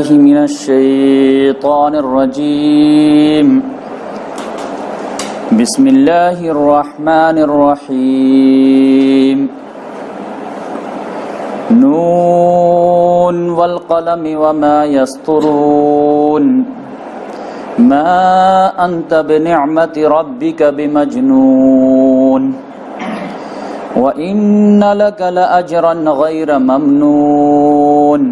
بالله من الشيطان الرجيم بسم الله الرحمن الرحيم نون والقلم وما يسطرون ما أنت بنعمة ربك بمجنون وَإِنَّ لَكَ لَأَجْرًا غَيْرَ مَمْنُونٍ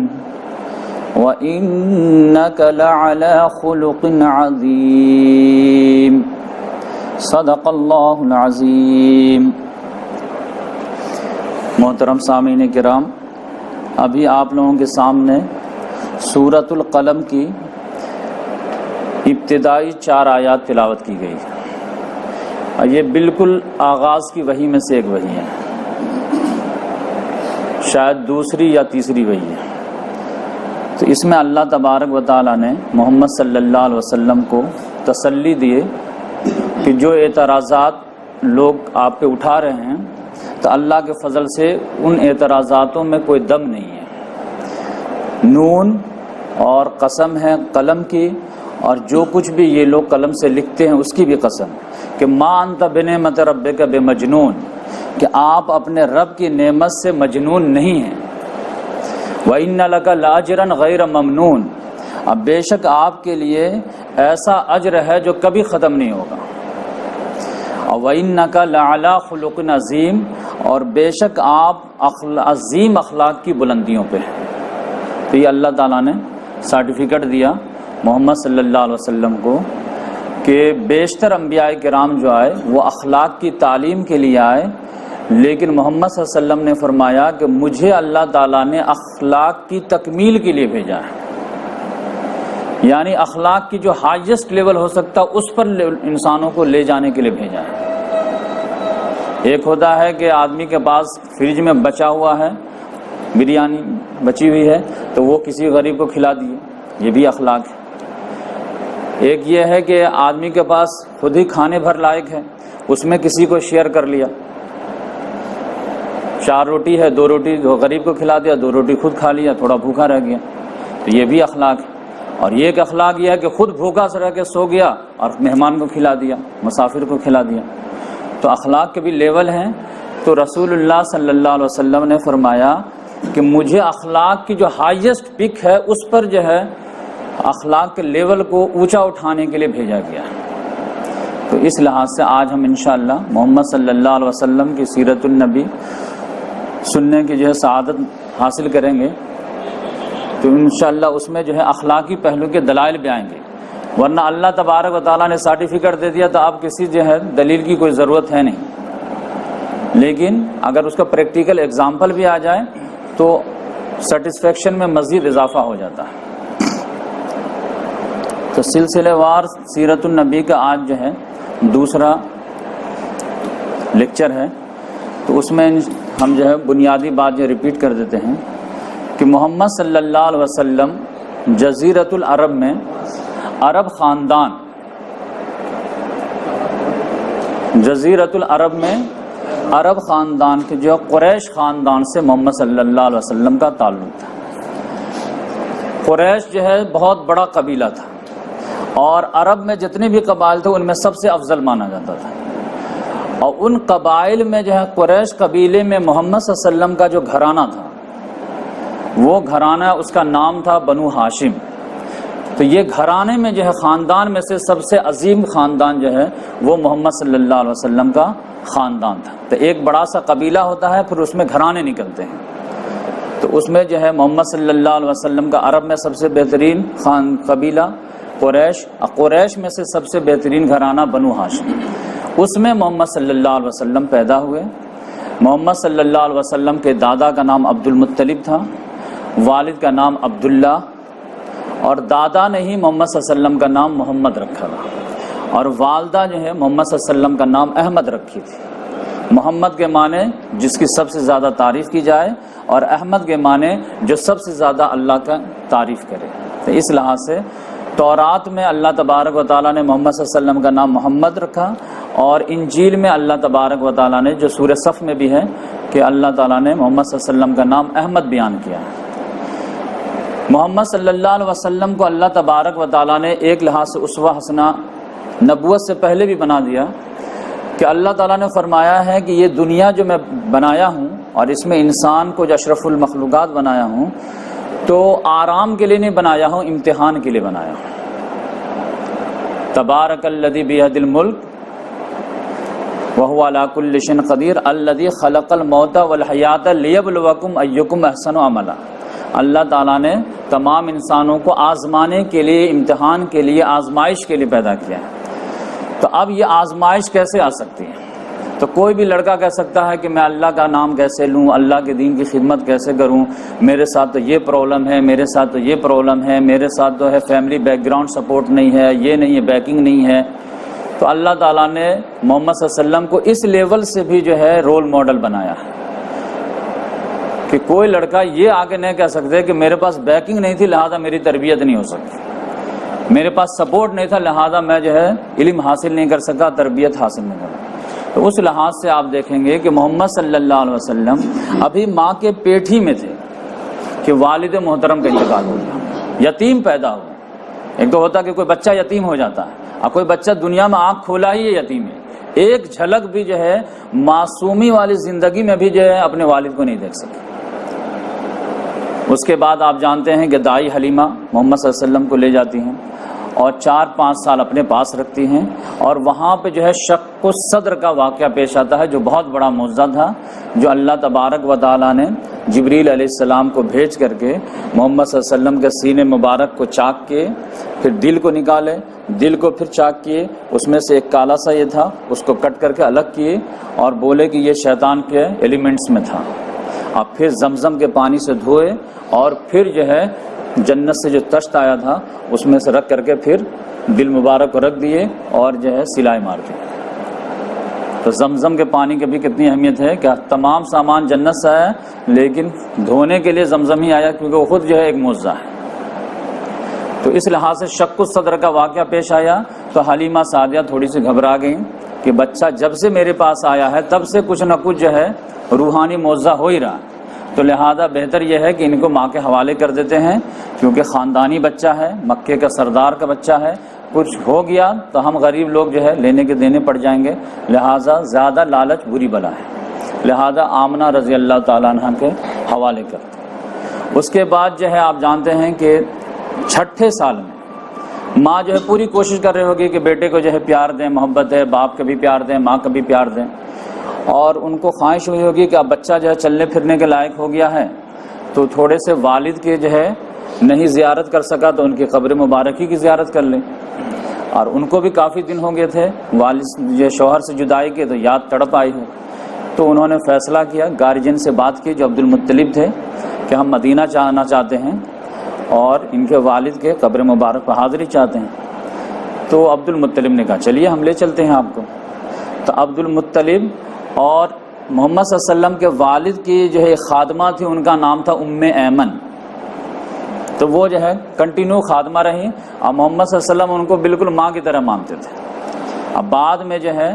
وَإِنَّكَ لَعَلَى خُلُقٍ عَظِيمٍ صدق اللہ العظیم۔ محترم سامعین کرام، ابھی آپ لوگوں کے سامنے سورۃ القلم کی ابتدائی 4 آیات تلاوت کی گئی ہے، اور یہ بالکل آغاز کی وحی میں سے ایک وحی ہے، شاید دوسری یا تیسری وحی ہے۔ تو اس میں اللہ تبارک و تعالیٰ نے محمد صلی اللہ علیہ وسلم کو تسلی دیے کہ جو اعتراضات لوگ آپ پہ اٹھا رہے ہیں تو اللہ کے فضل سے ان اعتراضاتوں میں کوئی دم نہیں ہے۔ نون اور قسم ہے قلم کی، اور جو کچھ بھی یہ لوگ قلم سے لکھتے ہیں اس کی بھی قسم کہ ما انت بنعمت ربک بمجنون، کہ آپ اپنے رب کی نعمت سے مجنون نہیں ہیں۔ وَإِنَّ لَكَ لَأَجْرًا غَيْرَ مَمْنُونٍ، اب بے شک آپ کے لیے ایسا اجر ہے جو کبھی ختم نہیں ہوگا۔ وَإِنَّكَ لَعَلَى خُلُقٍ عَظِيمٍ، اور بے شک آپ عظیم اخلاق کی بلندیوں پہ ہیں۔ تو یہ اللہ تعالیٰ نے سرٹیفکیٹ دیا محمد صلی اللہ علیہ وسلم کو کہ بیشتر انبیاء کرام جو آئے وہ اخلاق کی تعلیم کے لیے آئے، لیکن محمد صلی اللہ علیہ وسلم نے فرمایا کہ مجھے اللہ تعالیٰ نے اخلاق کی تکمیل کے لیے بھیجا ہے، یعنی اخلاق کی جو ہائیسٹ لیول ہو سکتا اس پر انسانوں کو لے جانے کے لیے بھیجا ہے۔ ایک ہوتا ہے کہ آدمی کے پاس فریج میں بچا ہوا ہے، بریانی بچی ہوئی ہے تو وہ کسی غریب کو کھلا دیے، یہ بھی اخلاق ہے۔ ایک یہ ہے کہ آدمی کے پاس خود ہی کھانے بھر لائق ہے، اس میں کسی کو شیئر کر لیا، 4 روٹی ہے 2 روٹی غریب کو کھلا دیا، 2 روٹی خود کھا لیا، تھوڑا بھوکا رہ گیا، تو یہ بھی اخلاق ہے۔ اور یہ ایک اخلاق یہ ہے کہ خود بھوکا سے رہ کے سو گیا اور مہمان کو کھلا دیا، مسافر کو کھلا دیا۔ تو اخلاق کے بھی لیول ہیں۔ تو رسول اللہ صلی اللہ علیہ وسلم نے فرمایا کہ مجھے اخلاق کی جو ہائیسٹ پک ہے اس پر جو ہے اخلاق کے لیول کو اونچا اٹھانے کے لیے بھیجا گیا ہے۔ تو اس لحاظ سے آج ہم انشاءاللہ محمد صلی اللہ علیہ وسلم کی سیرت النبی سننے کی جو ہے سعادت حاصل کریں گے، تو انشاءاللہ اس میں جو ہے اخلاقی پہلو کے دلائل بھی آئیں گے، ورنہ اللہ تبارک و تعالیٰ نے سرٹیفکیٹ دے دیا تو آپ کسی جو ہے دلیل کی کوئی ضرورت ہے نہیں، لیکن اگر اس کا پریکٹیکل اگزامپل بھی آ جائے تو سیٹسفیکشن میں مزید اضافہ ہو جاتا ہے۔ تو سلسلے وار سیرت النبی کا آج جو ہے دوسرا لیکچر ہے، تو اس میں ہم جو ہے بنیادی بات جو ریپیٹ کر دیتے ہیں کہ محمد صلی اللہ علیہ وسلم جزیرۃ العرب میں عرب خاندان، جزیرۃ العرب میں عرب خاندان کے جو قریش خاندان سے محمد صلی اللہ علیہ وسلم کا تعلق تھا۔ قریش جو ہے بہت بڑا قبیلہ تھا، اور عرب میں جتنے بھی قبائل تھے ان میں سب سے افضل مانا جاتا تھا، اور ان قبائل میں جو ہے قریش قبیلے میں محمد صلی اللہ علیہ وسلم کا جو گھرانہ تھا وہ گھرانہ اس کا نام تھا بنو ہاشم۔ تو یہ گھرانے میں جو ہے خاندان میں سے سب سے عظیم خاندان جو ہے وہ محمد صلی اللہ علیہ وسلم کا خاندان تھا۔ تو ایک بڑا سا قبیلہ ہوتا ہے، پھر اس میں گھرانے نکلتے ہیں، تو اس میں جو ہے محمد صلی اللہ علیہ وسلم کا عرب میں سب سے بہترین قبیلہ قریش، قریش میں سے سب سے بہترین گھرانہ بنو ہاشم، اس میں محمد صلی اللہ علیہ وسلم پیدا ہوئے۔ محمد صلی اللہ علیہ وسلم کے دادا کا نام عبد المطلب تھا، والد کا نام عبداللہ، اور دادا نے ہی محمد صلی اللہ علیہ وسلم کا نام محمد رکھا تھا، اور والدہ جو ہے محمد صلی اللہ علیہ وسلم کا نام احمد رکھی تھی۔ محمد کے معنی جس کی سب سے زیادہ تعریف کی جائے، اور احمد کے معنی جو سب سے زیادہ اللہ کا تعریف کرے۔ تو اس لحاظ سے تورات میں اللہ تبارک و تعالیٰ نے محمد صلی اللہ علیہ وسلم کا نام محمد رکھا، اور انجیل میں اللہ تبارک و تعالیٰ نے جو سورہ صف میں بھی ہے کہ اللہ تعالیٰ نے محمد صلی اللہ علیہ وسلم کا نام احمد بیان کیا ہے۔ محمد صلی اللہ علیہ وسلم کو اللہ تبارک و تعالیٰ نے ایک لحاظ سے اسوہ حسنہ نبوت سے پہلے بھی بنا دیا کہ اللہ تعالیٰ نے فرمایا ہے کہ یہ دنیا جو میں بنایا ہوں اور اس میں انسان کو جو اشرف المخلوقات بنایا ہوں تو آرام کے لیے نہیں بنایا ہوں، امتحان کے لیے بنایا ہوں۔ تبارک الذی بیدہ الملک وہو علی کل شیء قدیر الذی خلق الموت والحیاۃ لیبلوکم ایکم احسن عملا۔ اللہ تعالیٰ نے تمام انسانوں کو آزمانے کے لیے، امتحان کے لیے، آزمائش کے لیے پیدا کیا ہے۔ تو اب یہ آزمائش کیسے آ سکتی ہے؟ تو کوئی بھی لڑکا کہہ سکتا ہے کہ میں اللہ کا نام کیسے لوں، اللہ کے دین کی خدمت کیسے کروں، میرے ساتھ تو یہ پرابلم ہے، میرے ساتھ تو یہ پرابلم ہے، میرے ساتھ تو ہے فیملی بیک گراؤنڈ سپورٹ نہیں ہے، یہ نہیں ہے، بیکنگ نہیں ہے۔ تو اللہ تعالیٰ نے محمد صلی اللہ علیہ وسلم کو اس لیول سے بھی جو ہے رول ماڈل بنایا ہے کہ کوئی لڑکا یہ آگے نہیں کہہ سکتے کہ میرے پاس بیکنگ نہیں تھی لہذا میری تربیت نہیں ہو سکتی، میرے پاس سپورٹ نہیں تھا لہذا میں جو ہے علم حاصل نہیں کر سکا، تربیت حاصل نہیں کر سکا۔ تو اس لحاظ سے آپ دیکھیں گے کہ محمد صلی اللہ علیہ وسلم ابھی ماں کے پیٹ ہی میں تھے کہ والد محترم کا انتقال ہو گیا، یتیم پیدا ہوا۔ ایک تو ہوتا کہ کوئی بچہ یتیم ہو جاتا ہے، اور کوئی بچہ دنیا میں آنکھ کھولا ہی ہے یتیم ہے، ایک جھلک بھی جو ہے معصومی والی زندگی میں بھی جو ہے اپنے والد کو نہیں دیکھ سکے۔ اس کے بعد آپ جانتے ہیں کہ دائی حلیمہ محمد صلی اللہ علیہ وسلم کو لے جاتی ہیں اور 4-5 سال اپنے پاس رکھتی ہیں، اور وہاں پہ جو ہے شق الصدر کا واقعہ پیش آتا ہے جو بہت بڑا معجزہ تھا، جو اللہ تبارک و تعالیٰ نے جبریل علیہ السلام کو بھیج کر کے محمد صلی اللہ علیہ وسلم کے سینے مبارک کو چاک کے پھر دل کو نکالے، دل کو پھر چاک کیے، اس میں سے ایک کالا سا یہ تھا، اس کو کٹ کر کے الگ کیے اور بولے کہ یہ شیطان کے ایلیمنٹس میں تھا۔ اب پھر زمزم کے پانی سے دھوئے اور پھر جو ہے جنت سے جو تشت آیا تھا اس میں سے رکھ کر کے پھر دل مبارک کو رکھ دیے اور جو ہے سلائی مار دی۔ تو زمزم کے پانی کی بھی کتنی اہمیت ہے کہ تمام سامان جنت سے آیا لیکن دھونے کے لیے زمزم ہی آیا کیونکہ وہ خود جو ہے ایک معجزہ ہے۔ تو اس لحاظ سے شق الصدر کا واقعہ پیش آیا تو حلیمہ سعدیہ تھوڑی سی گھبرا گئیں کہ بچہ جب سے میرے پاس آیا ہے تب سے کچھ نہ کچھ جو ہے روحانی معجزہ ہو ہی رہا، تو لہذا بہتر یہ ہے کہ ان کو ماں کے حوالے کر دیتے ہیں کیونکہ خاندانی بچہ ہے، مکے کا سردار کا بچہ ہے، کچھ ہو گیا تو ہم غریب لوگ جو ہے لینے کے دینے پڑ جائیں گے، لہذا زیادہ لالچ بری بلا ہے، لہذا آمنہ رضی اللہ تعالیٰ عنہ کے حوالے کرتے۔ اس کے بعد جو ہے آپ جانتے ہیں کہ 6 سال میں ماں جو ہے پوری کوشش کر رہی ہوگی کہ بیٹے کو جو ہے پیار دیں، محبت ہے، باپ کا بھی پیار دیں، ماں کا بھی پیار دیں، اور ان کو خواہش ہوئی ہوگی کہ اب بچہ جو ہے چلنے پھرنے کے لائق ہو گیا ہے تو تھوڑے سے والد کے جو ہے نہیں زیارت کر سکا تو ان کی قبر مبارکی کی زیارت کر لیں، اور ان کو بھی کافی دن ہو گئے تھے والد جو شوہر سے جدائی کے تو یاد تڑپ آئی ہے، تو انہوں نے فیصلہ کیا، گارجین سے بات کی جو عبد المطلب تھے کہ ہم مدینہ جانا چاہتے ہیں اور ان کے والد کے قبر مبارک پر حاضری چاہتے ہیں۔ تو عبد المطلب نے کہا چلیے ہم لے چلتے ہیں آپ کو۔ تو عبد المطلب اور محمد صلی اللہ علیہ وسلم کے والد کی جو ہے خادمہ تھی، ان کا نام تھا ایمن، تو وہ جو ہے کنٹینیو خادمہ رہی اور محمد صلی اللہ علیہ وسلم ان کو بالکل ماں کی طرح مانتے تھے۔ اب بعد میں جو ہے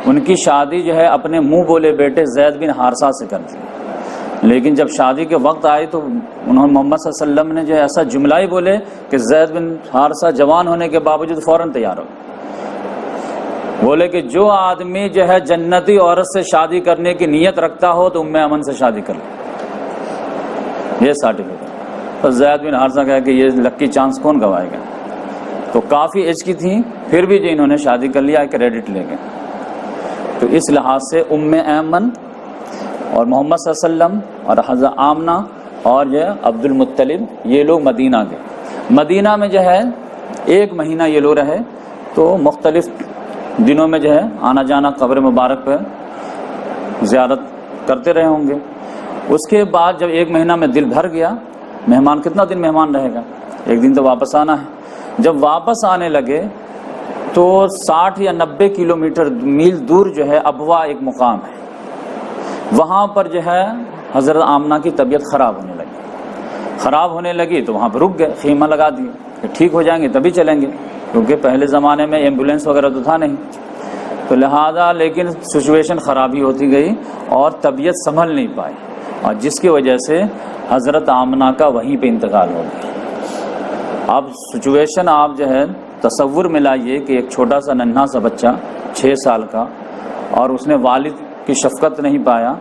ان کی شادی جو ہے اپنے منہ بولے بیٹے زید بن حارثہ سے کر دی، لیکن جب شادی کے وقت آئی تو انہوں نے محمد صلی اللہ علیہ وسلم نے جو ہے ایسا جملہ ہی بولے کہ زید بن حارثہ جوان ہونے کے باوجود فوراً تیار ہو، بولے کہ جو آدمی جو ہے جنتی عورت سے شادی کرنے کی نیت رکھتا ہو تو ایمن سے شادی کر لے، یہ سرٹیفکیٹ۔ تو زید بن حارثہ کہا کہ یہ لکی چانس کون گوائے گا، تو کافی ایج کی تھیں پھر بھی جو انہوں نے شادی کر لیا، کریڈٹ لے گئے۔ تو اس لحاظ سے ایمن اور محمد صلی اللہ علیہ وسلم اور حضرت آمنہ اور جو ہے عبد المطلب یہ لوگ مدینہ گئے۔ مدینہ میں جو ہے 1 مہینہ یہ لوگ رہے، تو مختلف دنوں میں جو ہے آنا جانا قبر مبارک پہ زیارت کرتے رہے ہوں گے۔ اس کے بعد جب 1 مہینہ میں دل بھر گیا، مہمان کتنا دن مہمان رہے گا، 1 دن تو واپس آنا ہے۔ جب واپس آنے لگے تو 60 یا 90 کلومیٹر میل دور جو ہے ابوا ایک مقام ہے، وہاں پر جو ہے حضرت آمنہ کی طبیعت خراب ہونے لگی تو وہاں پہ رک گئے، خیمہ لگا دیے کہ ٹھیک ہو جائیں گے تبھی چلیں گے، کیونکہ پہلے زمانے میں ایمبولینس وغیرہ تو تھا نہیں، تو لہذا لیکن سچویشن خرابی ہوتی گئی اور طبیعت سنبھل نہیں پائی، اور جس کی وجہ سے حضرت آمنہ کا وہیں پہ انتقال ہو گیا۔ اب سچویشن آپ جو ہے تصور میں لائیے کہ ایک چھوٹا سا ننھا سا بچہ 6 سال کا، اور اس نے والد کی شفقت نہیں پایا،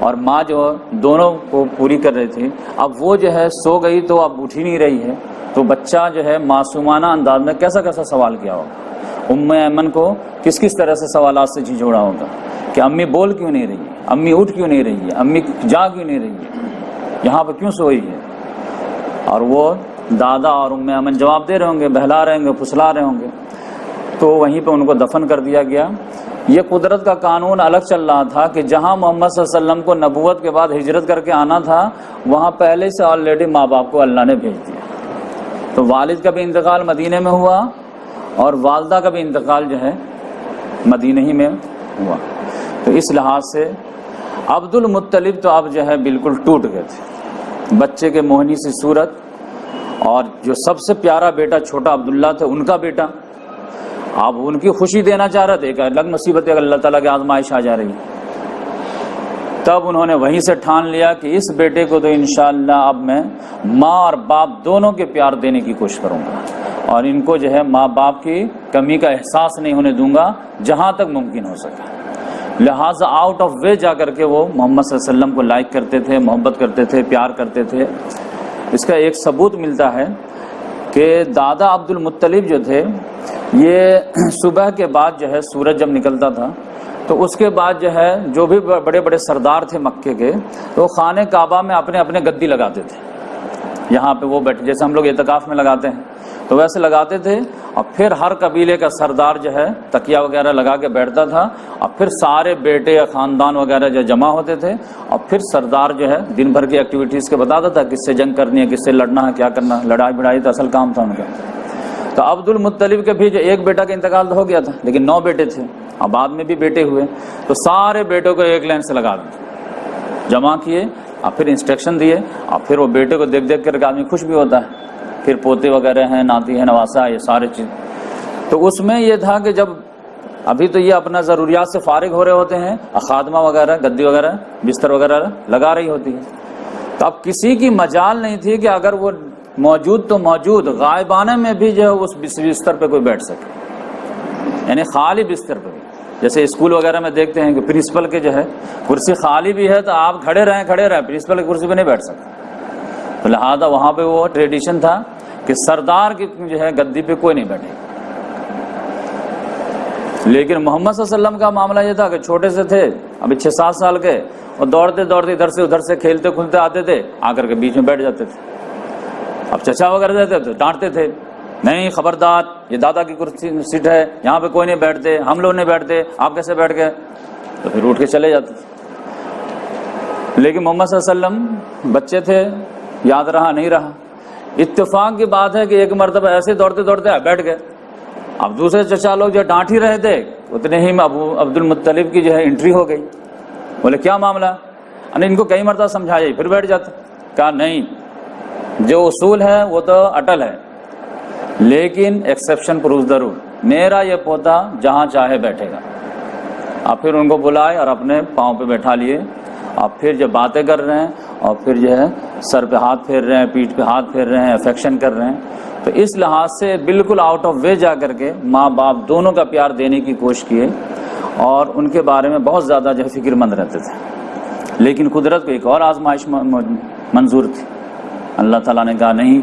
اور ماں جو دونوں کو پوری کر رہی تھی، اب وہ جو ہے سو گئی تو اب اٹھ ہی نہیں رہی ہے، تو بچہ جو ہے معصومانہ انداز میں کیسا کیسا سوال کیا ہوگا، ام ایمن کو کس کس طرح سے سوالات سے جھنجھوڑا ہوگا کہ امی بول کیوں نہیں رہی ہے، امی اٹھ کیوں نہیں رہی ہے، امی جا کیوں نہیں رہی ہے، یہاں پہ کیوں سوئی ہے، اور وہ دادا اور ام ایمن جواب دے رہے ہوں گے، بہلا رہے ہوں گے، پھسلا رہے ہوں گے، تو وہیں پہ ان کو دفن کر دیا گیا۔ یہ قدرت کا قانون الگ چل رہا تھا کہ جہاں محمد صلی اللہ علیہ وسلم کو نبوت کے بعد ہجرت کر کے آنا تھا، وہاں پہلے سے آلریڈی ماں باپ کو اللہ نے بھیج دیا، تو والد کا بھی انتقال مدینے میں ہوا اور والدہ کا بھی انتقال جو ہے مدینہ ہی میں ہوا۔ تو اس لحاظ سے عبد المطلب تو اب جو ہے بالکل ٹوٹ گئے تھے، بچے کے موہنی سی صورت، اور جو سب سے پیارا بیٹا چھوٹا عبداللہ تھا ان کا بیٹا، آپ ان کی خوشی دینا چاہ رہے تھے کہ الگ مصیبت ہے، اللہ تعالیٰ کی آزمائش آ جا رہی ہے، تب انہوں نے وہیں سے ٹھان لیا کہ اس بیٹے کو تو انشاءاللہ اب میں ماں اور باپ دونوں کے پیار دینے کی کوشش کروں گا، اور ان کو جو ہے ماں باپ کی کمی کا احساس نہیں ہونے دوں گا جہاں تک ممکن ہو سکا۔ لہٰذا آؤٹ آف وے جا کر کے وہ محمد صلی اللہ علیہ وسلم کو لائک کرتے تھے، محبت کرتے تھے، پیار کرتے تھے۔ اس کا ایک ثبوت ملتا ہے کہ دادا عبد المطلب جو تھے، یہ صبح کے بعد جو ہے سورج جب نکلتا تھا تو اس کے بعد جو ہے جو بھی بڑے بڑے سردار تھے مکے کے، تو خانہ کعبہ میں اپنے اپنے گدی لگاتے تھے، یہاں پہ وہ بیٹھے جیسے ہم لوگ اعتکاف میں لگاتے ہیں، تو ویسے لگاتے تھے، اور پھر ہر قبیلے کا سردار جو ہے تکیہ وغیرہ لگا کے بیٹھتا تھا، اور پھر سارے بیٹے یا خاندان وغیرہ جو جمع ہوتے تھے، اور پھر سردار جو ہے دن بھر کی ایکٹیویٹیز کے بتاتا تھا کس سے جنگ کرنی ہے، کس سے لڑنا ہے، کیا کرنا ہے، لڑائی بڑائی تو اصل کام تھا ان کا۔ تو عبد المطلب کے بھی جو ایک بیٹا کا انتقال ہو گیا تھا، لیکن 9 بیٹے تھے، اور بعد میں بھی بیٹے ہوئے، تو سارے بیٹوں کو ایک لائن سے لگا دیا، جمع کیے، اور پھر انسٹرکشن دیے، اور پھر وہ بیٹے کو دیکھ دیکھ کر آدمی خوش بھی ہوتا ہے، پھر پوتے وغیرہ ہیں، ناتی ہیں، نواسا، یہ سارے چیز۔ تو اس میں یہ تھا کہ جب ابھی تو یہ اپنا ضروریات سے فارغ ہو رہے ہوتے ہیں، خادمہ وغیرہ گدی وغیرہ بستر وغیرہ لگا رہی ہوتی ہے، تو اب کسی کی مجال نہیں تھی کہ اگر وہ موجود تو موجود، غائبانہ میں بھی جو ہے اس بستر پہ کوئی بیٹھ سکے، یعنی خالی بستر پہ۔ جیسے اسکول وغیرہ میں دیکھتے ہیں کہ پرنسپل کے جو ہے کرسی خالی بھی ہے تو آپ کھڑے رہیں، پرنسپل کی کرسی پہ نہیں بیٹھ سکتے، تو لہٰذا وہاں پہ وہ ٹریڈیشن تھا کہ سردار کی جو ہے گدی پہ کوئی نہیں بیٹھے۔ لیکن محمد صلی اللہ علیہ وسلم کا معاملہ یہ تھا کہ چھوٹے سے تھے، ابھی 6-7 سال کے، اور دوڑتے دوڑتے ادھر سے ادھر سے کھیلتے کھلتے آتے تھے، آ کر کے بیچ میں بیٹھ جاتے تھے۔ اب چچا وغیرہ رہتے تو ڈانٹتے تھے، نہیں خبردار، یہ دادا کی کرسی سیٹ ہے، یہاں پہ کوئی نہیں بیٹھتے، ہم لوگ نہیں بیٹھتے، آپ کیسے بیٹھ گئے، تو پھر اٹھ کے چلے جاتے تھے۔ لیکن محمد صلی اللہ علیہ وسلم بچے تھے، یاد رہا نہیں رہا۔ اتفاق کی بات ہے کہ ایک مرتبہ ایسے دوڑتے دوڑتے بیٹھ گئے، اب دوسرے چچا لوگ جو ڈانٹ ہی رہے تھے، اتنے ہی میں عبد المطلب کی جو ہے انٹری ہو گئی، بولے کیا معاملہ، ان کو کئی مرتبہ سمجھایا پھر بیٹھ جاتا، کہا نہیں، جو اصول ہے وہ تو اٹل ہے، لیکن ایکسیپشن پروز دا رول، میرا یہ پوتا جہاں چاہے بیٹھے گا۔ اب پھر ان کو بلائے اور اپنے پاؤں پہ بیٹھا لیے، اور پھر جب باتیں کر رہے ہیں اور پھر جو ہے سر پہ ہاتھ پھیر رہے ہیں، پیٹھ پہ ہاتھ پھیر رہے ہیں، افیکشن کر رہے ہیں، تو اس لحاظ سے بالکل آؤٹ آف وے جا کر کے ماں باپ دونوں کا پیار دینے کی کوشش کیے، اور ان کے بارے میں بہت زیادہ جو ہے فکر مند رہتے تھے۔ لیکن قدرت کو ایک اور آزمائش منظور تھی، اللہ تعالیٰ نے کہا نہیں،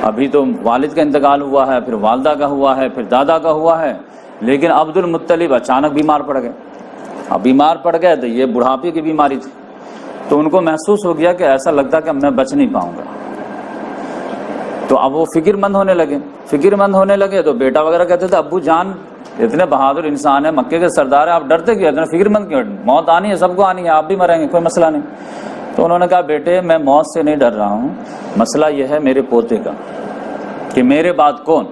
ابھی تو والد کا انتقال ہوا ہے، پھر والدہ کا ہوا ہے، پھر دادا کا ہوا ہے، لیکن عبد المطلب اچانک بیمار پڑ گئے۔ اب بیمار پڑ گئے تو یہ بڑھاپے کی بیماری تھی، تو ان کو محسوس ہو گیا کہ ایسا لگتا کہ میں بچ نہیں پاؤں گا، تو اب وہ فکر مند ہونے لگے تو بیٹا وغیرہ کہتے تھے ابو جان اتنے بہادر انسان ہے، مکے کے سردار ہیں، آپ ڈرتے کیوں، اتنے فکر مند کیوں، موت آنی ہے، سب کو آنی ہے، آپ بھی مریں گے، کوئی مسئلہ نہیں۔ تو انہوں نے کہا بیٹے میں موت سے نہیں ڈر رہا ہوں، مسئلہ یہ ہے میرے پوتے کا کہ میرے بعد کون۔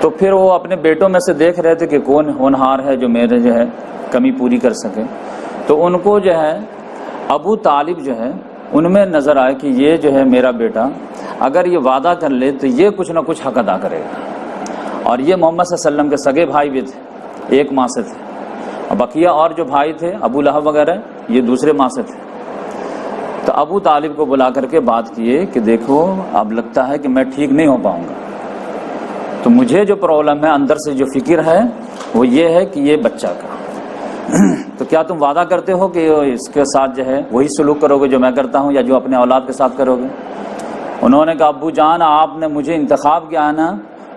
تو پھر وہ اپنے بیٹوں میں سے دیکھ رہے تھے کہ کون ہونہار ہے جو میرے جو ہے کمی پوری کر سکے، تو ان کو جو ہے ابو طالب جو ہے ان میں نظر آئے کہ یہ جو ہے میرا بیٹا اگر یہ وعدہ کر لے تو یہ کچھ نہ کچھ حق ادا کرے گا، اور یہ محمد صلی اللہ علیہ وسلم کے سگے بھائی بھی تھے، ایک ماں سے تھے، بقیہ اور جو بھائی تھے ابو لہب وغیرہ یہ دوسرے ماں سے تھے. تو ابو طالب کو بلا کر کے بات کیے کہ دیکھو اب لگتا ہے کہ میں ٹھیک نہیں ہو پاؤں گا, تو مجھے جو پرابلم ہے اندر سے جو فکر ہے وہ یہ ہے کہ یہ بچہ کا, تو کیا تم وعدہ کرتے ہو کہ اس کے ساتھ جو ہے وہی سلوک کرو گے جو میں کرتا ہوں یا جو اپنے اولاد کے ساتھ کرو گے؟ انہوں نے کہا ابو جان آپ نے مجھے انتخاب کیا ہے نا,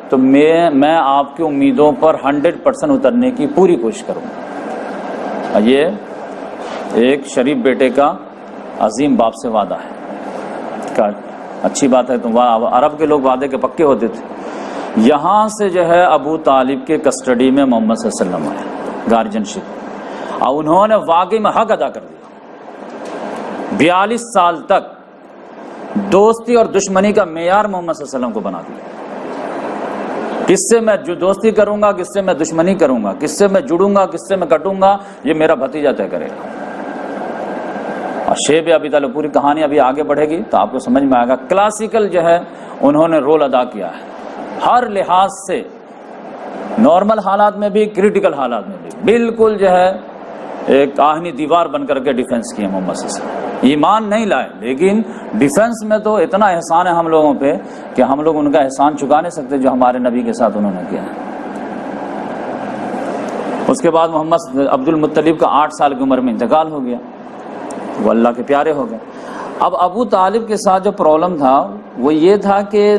تو میں آپ کی امیدوں پر 100% اترنے کی پوری کوشش کروں گا. یہ ایک شریف بیٹے کا عظیم باپ سے وعدہ ہے. اچھی بات ہے, تم عرب کے لوگ وعدے کے پکے ہوتے تھے. یہاں سے جو ہے ابو طالب کے کسٹڈی میں محمد صلی اللہ علیہ وسلم آئے, گارجن شپ, اور انہوں نے واقعی میں حق ادا کر دیا. 42 سال تک دوستی اور دشمنی کا معیار محمد صلی اللہ علیہ وسلم کو بنا دیا. کس سے میں جو دوستی کروں گا, کس سے میں دشمنی کروں گا, کس سے میں جڑوں گا, کس سے میں کٹوں گا, یہ میرا بھتیجا طے کرے گا. اور شیب ابی طالب, پوری کہانی ابھی آگے بڑھے گی تو آپ کو سمجھ میں آئے گا. کلاسیکل جو ہے انہوں نے رول ادا کیا ہے ہر لحاظ سے, نارمل حالات میں بھی, کریٹیکل حالات میں بھی, بالکل جو ہے ایک آہنی دیوار بن کر کے ڈیفنس کیا محمد صلی اللہ علیہ وسلم. ایمان نہیں لائے لیکن ڈیفنس میں تو اتنا احسان ہے ہم لوگوں پہ کہ ہم لوگ ان کا احسان چکا نہیں سکتے جو ہمارے نبی کے ساتھ انہوں نے کیا ہے. اس کے بعد محمد عبد المطلب کا 8 سال کی عمر میں انتقال ہو گیا, وہ اللہ کے پیارے ہو گئے. اب ابو طالب کے ساتھ جو پرابلم تھا وہ یہ تھا کہ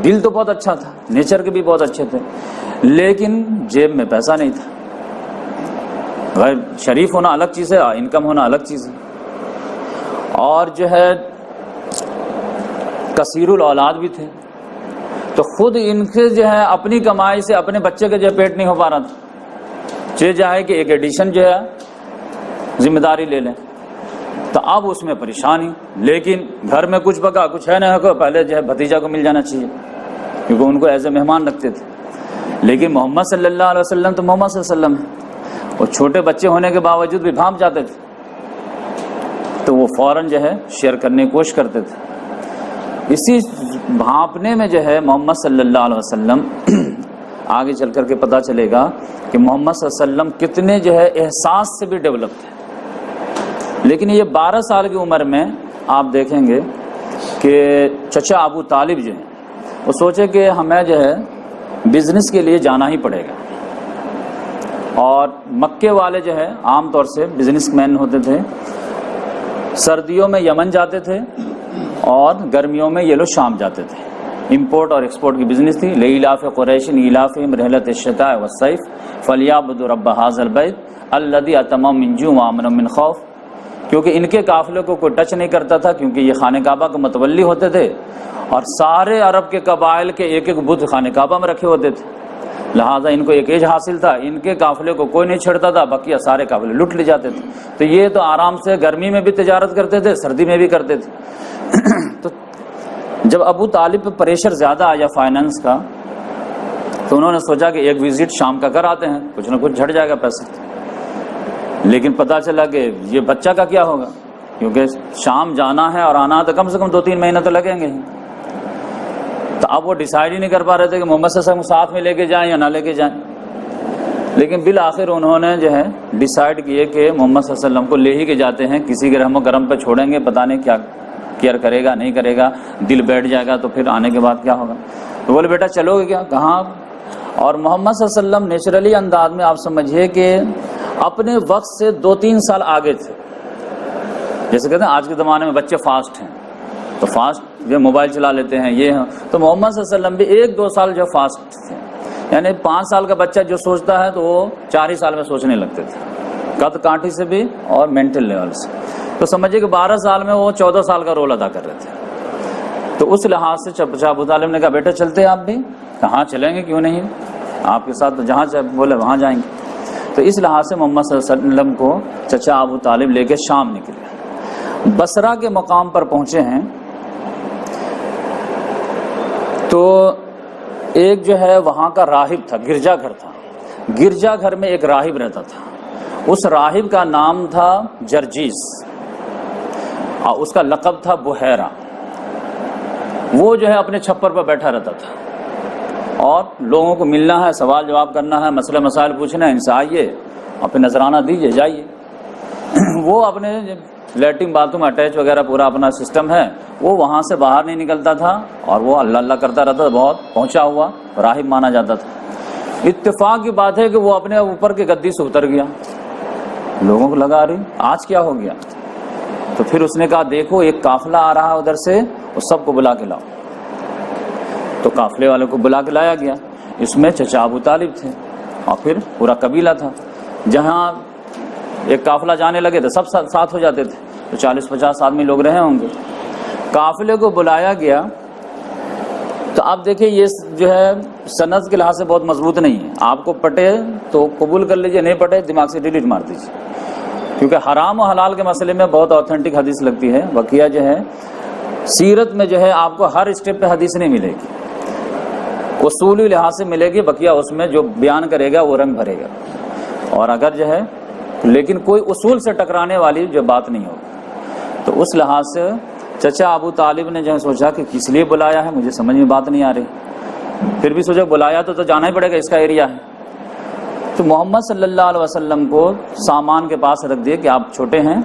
دل تو بہت اچھا تھا, نیچر کے بھی بہت اچھے تھے, لیکن جیب میں پیسہ نہیں تھا. غیر شریف ہونا الگ چیز ہے, انکم ہونا الگ چیز ہے. اور جو ہے کثیر الاولاد بھی تھے, تو خود ان کے جو ہے اپنی کمائی سے اپنے بچے کے جو پیٹ نہیں ہو پا رہا تھا. چاہے کہ ایک ایڈیشن جو ہے ذمہ داری لے لیں, تو اب اس میں پریشانی. لیکن گھر میں کچھ پکا کچھ ہے نہ, پہلے جو ہے بھتیجا کو مل جانا چاہیے کیونکہ ان کو ایز اے مہمان رکھتے تھے. لیکن محمد صلی اللہ علیہ وسلم تو محمد صلی اللہ علیہ وسلم ہے, وہ چھوٹے بچے ہونے کے باوجود بھی بھانپ جاتے تھے, تو وہ فوراً جو ہے شیئر کرنے کی کوشش کرتے تھے. اسی بھانپنے میں جو ہے محمد صلی اللہ علیہ وسلم آگے چل کر کے پتہ چلے گا کہ محمد صلی اللہ علیہ وسلم کتنے جو ہے احساس سے بھی ڈیولپ تھے. لیکن یہ 12 سال کی عمر میں آپ دیکھیں گے کہ چچا ابو طالب جو ہیں وہ سوچے کہ ہمیں جو ہے بزنس کے لیے جانا ہی پڑے گا. اور مکے والے جو ہے عام طور سے بزنس مین ہوتے تھے, سردیوں میں یمن جاتے تھے اور گرمیوں میں یہ لوگ شام جاتے تھے. امپورٹ اور ایکسپورٹ کی بزنس تھی. لإیلاف قریش ایلافہم رحلۃ الشتاء والصیف فلیعبدوا رب ھذا البیت الذی اطعمهم من جوع وآمنهم من خوف. کیونکہ ان کے قافلے کو کوئی ٹچ نہیں کرتا تھا, کیونکہ یہ خانہ کعبہ کے متولی ہوتے تھے اور سارے عرب کے قبائل کے ایک ایک بت خانہ کعبہ میں رکھے ہوتے تھے. لہٰذا ان کو ایک ایج حاصل تھا, ان کے قافلے کو کوئی نہیں چھڑتا تھا, بقیہ سارے قافلے لٹ لے جاتے تھے. تو یہ تو آرام سے گرمی میں بھی تجارت کرتے تھے, سردی میں بھی کرتے تھے. تو جب ابو طالب پہ پریشر زیادہ آیا فائنانس کا, تو انہوں نے سوچا کہ ایک وزٹ شام کا کر آتے ہیں, کچھ نہ کچھ جھڑ جائے گا پیسہ. لیکن پتہ چلا کہ یہ بچہ کا کیا ہوگا, کیونکہ شام جانا ہے اور آنا تو کم سے کم 2-3 مہینے تو لگیں گے. تو اب وہ ڈیسائیڈ ہی نہیں کر پا رہے تھے کہ محمد صلی اللہ علیہ وسلم ساتھ میں لے کے جائیں یا نہ لے کے جائیں. لیکن بالآخر انہوں نے جو ہے ڈیسائیڈ کیے کہ محمد صلی اللہ علیہ وسلم کو لے ہی کے جاتے ہیں, کسی کے رحم و کرم پہ چھوڑیں گے, پتہ نہیں کیا کیئر کرے گا نہیں کرے گا, دل بیٹھ جائے گا تو پھر آنے کے بعد کیا ہوگا. تو بولے بیٹا چلو گے کیا, کہاں. اور محمد صلی اللہ علیہ وسلم نیچرلی انداز میں آپ سمجھیے کہ اپنے وقت سے 2-3 سال آگے تھے. جیسے کہتے ہیں آج کے زمانے میں بچے فاسٹ ہیں, تو فاسٹ یہ موبائل چلا لیتے ہیں یہ ہیں, تو محمد صلی اللہ علیہ وسلم بھی 1-2 سال جو فاسٹ تھے. یعنی 5 سال کا بچہ جو سوچتا ہے تو وہ 4 سال میں سوچنے لگتے تھے, قد کانٹھی سے بھی اور مینٹل لیول سے. تو سمجھیے کہ 12 سال میں وہ 14 سال کا رول ادا کر رہے تھے. تو اس لحاظ سے چچا ابو طالب نے کہا بیٹا چلتے ہیں آپ بھی. کہاں چلیں گے, کیوں نہیں, آپ کے ساتھ جہاں بولے وہاں جائیں گے. تو اس لحاظ سے محمد صلی اللہ علیہ وسلم کو چچا ابو طالب لے کے شام نکلے. بصرہ کے مقام پر پہنچے ہیں تو ایک جو ہے وہاں کا راہب تھا, گرجا گھر تھا. گرجا گھر میں ایک راہب رہتا تھا. اس راہب کا نام تھا جرجیس اور اس کا لقب تھا بحیرہ. وہ جو ہے اپنے چھپر پر بیٹھا رہتا تھا اور لوگوں کو ملنا ہے, سوال جواب کرنا ہے, مسئلہ مسائل پوچھنا ہے, ان سے آئیے اور پھر نذرانہ دیجیے جائیے. وہ اپنے لیٹرین باتھ روم اٹیچ وغیرہ پورا اپنا سسٹم ہے, وہ وہاں سے باہر نہیں نکلتا تھا اور وہ اللہ اللہ کرتا رہتا تھا, بہت پہنچا ہوا راہب مانا جاتا تھا. اتفاق کی بات ہے کہ وہ اپنے اوپر کے گدی سے اتر گیا. لوگوں کو لگا رہی آج کیا ہو گیا, تو پھر اس نے کہا دیکھو ایک قافلہ آ رہا ہے ادھر سے, اس سب کو بلا کے لاؤ. تو قافلے والوں کو بلا کے لایا گیا. اس میں چچا ابو طالب تھے اور پھر پورا قبیلہ تھا. جہاں ایک قافلہ جانے لگے تو سب ساتھ ہو جاتے تھے, تو 40-50 آدمی لوگ رہے ہوں گے. قافلے کو بلایا گیا. تو آپ دیکھیں یہ جو ہے سند کے لحاظ سے بہت مضبوط نہیں ہے. آپ کو پٹے تو قبول کر لیجئے, نہیں پٹے دماغ سے ڈیلیٹ مار دیجیے, کیونکہ حرام و حلال کے مسئلے میں بہت اوتھینٹک حدیث لگتی ہے. بقیہ جو ہے سیرت میں جو ہے آپ کو ہر اسٹیپ پہ حدیث نہیں ملے گی, اصولی لحاظ سے ملے گی. بقیہ اس میں جو بیان کرے گا وہ رنگ بھرے گا, اور اگر جو ہے لیکن کوئی اصول سے ٹکرانے والی جو بات نہیں ہوگی. تو اس لحاظ سے چچا ابو طالب نے جو سوچا کہ کس لیے بلایا ہے, مجھے سمجھ میں بات نہیں آ رہی. پھر بھی سوچا بلایا تو جانا ہی پڑے گا, اس کا ایریا ہے. تو محمد صلی اللہ علیہ وسلم کو سامان کے پاس رکھ دیے کہ آپ چھوٹے ہیں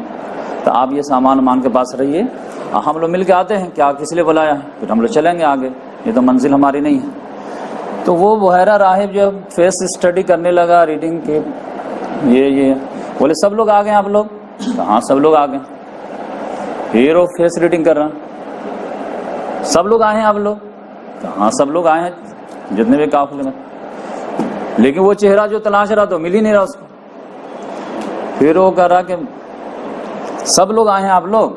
تو آپ یہ سامان کے پاس رہیے, ہم لوگ مل کے آتے ہیں, کیا کس لیے بلایا ہے, پھر ہم لوگ چلیں گے آگے, یہ تو منزل ہماری نہیں ہے. تو وہ بحیرہ راہب جو فیس اسٹڈی کرنے لگا, ریڈنگ کی, یہ بولے سب لوگ آ گئے آپ لوگ, ہاں سب لوگ آ گئے. ہیرو فیس ریڈنگ کر رہا, سب لوگ آئے ہیں آپ لوگ, ہاں سب لوگ آئے ہیں جتنے بھی قافلے میں. لیکن وہ چہرہ جو تلاش رہا تو مل ہی نہیں رہا اس کو. پھر وہ کہہ رہا کہ سب لوگ آئے ہیں آپ لوگ.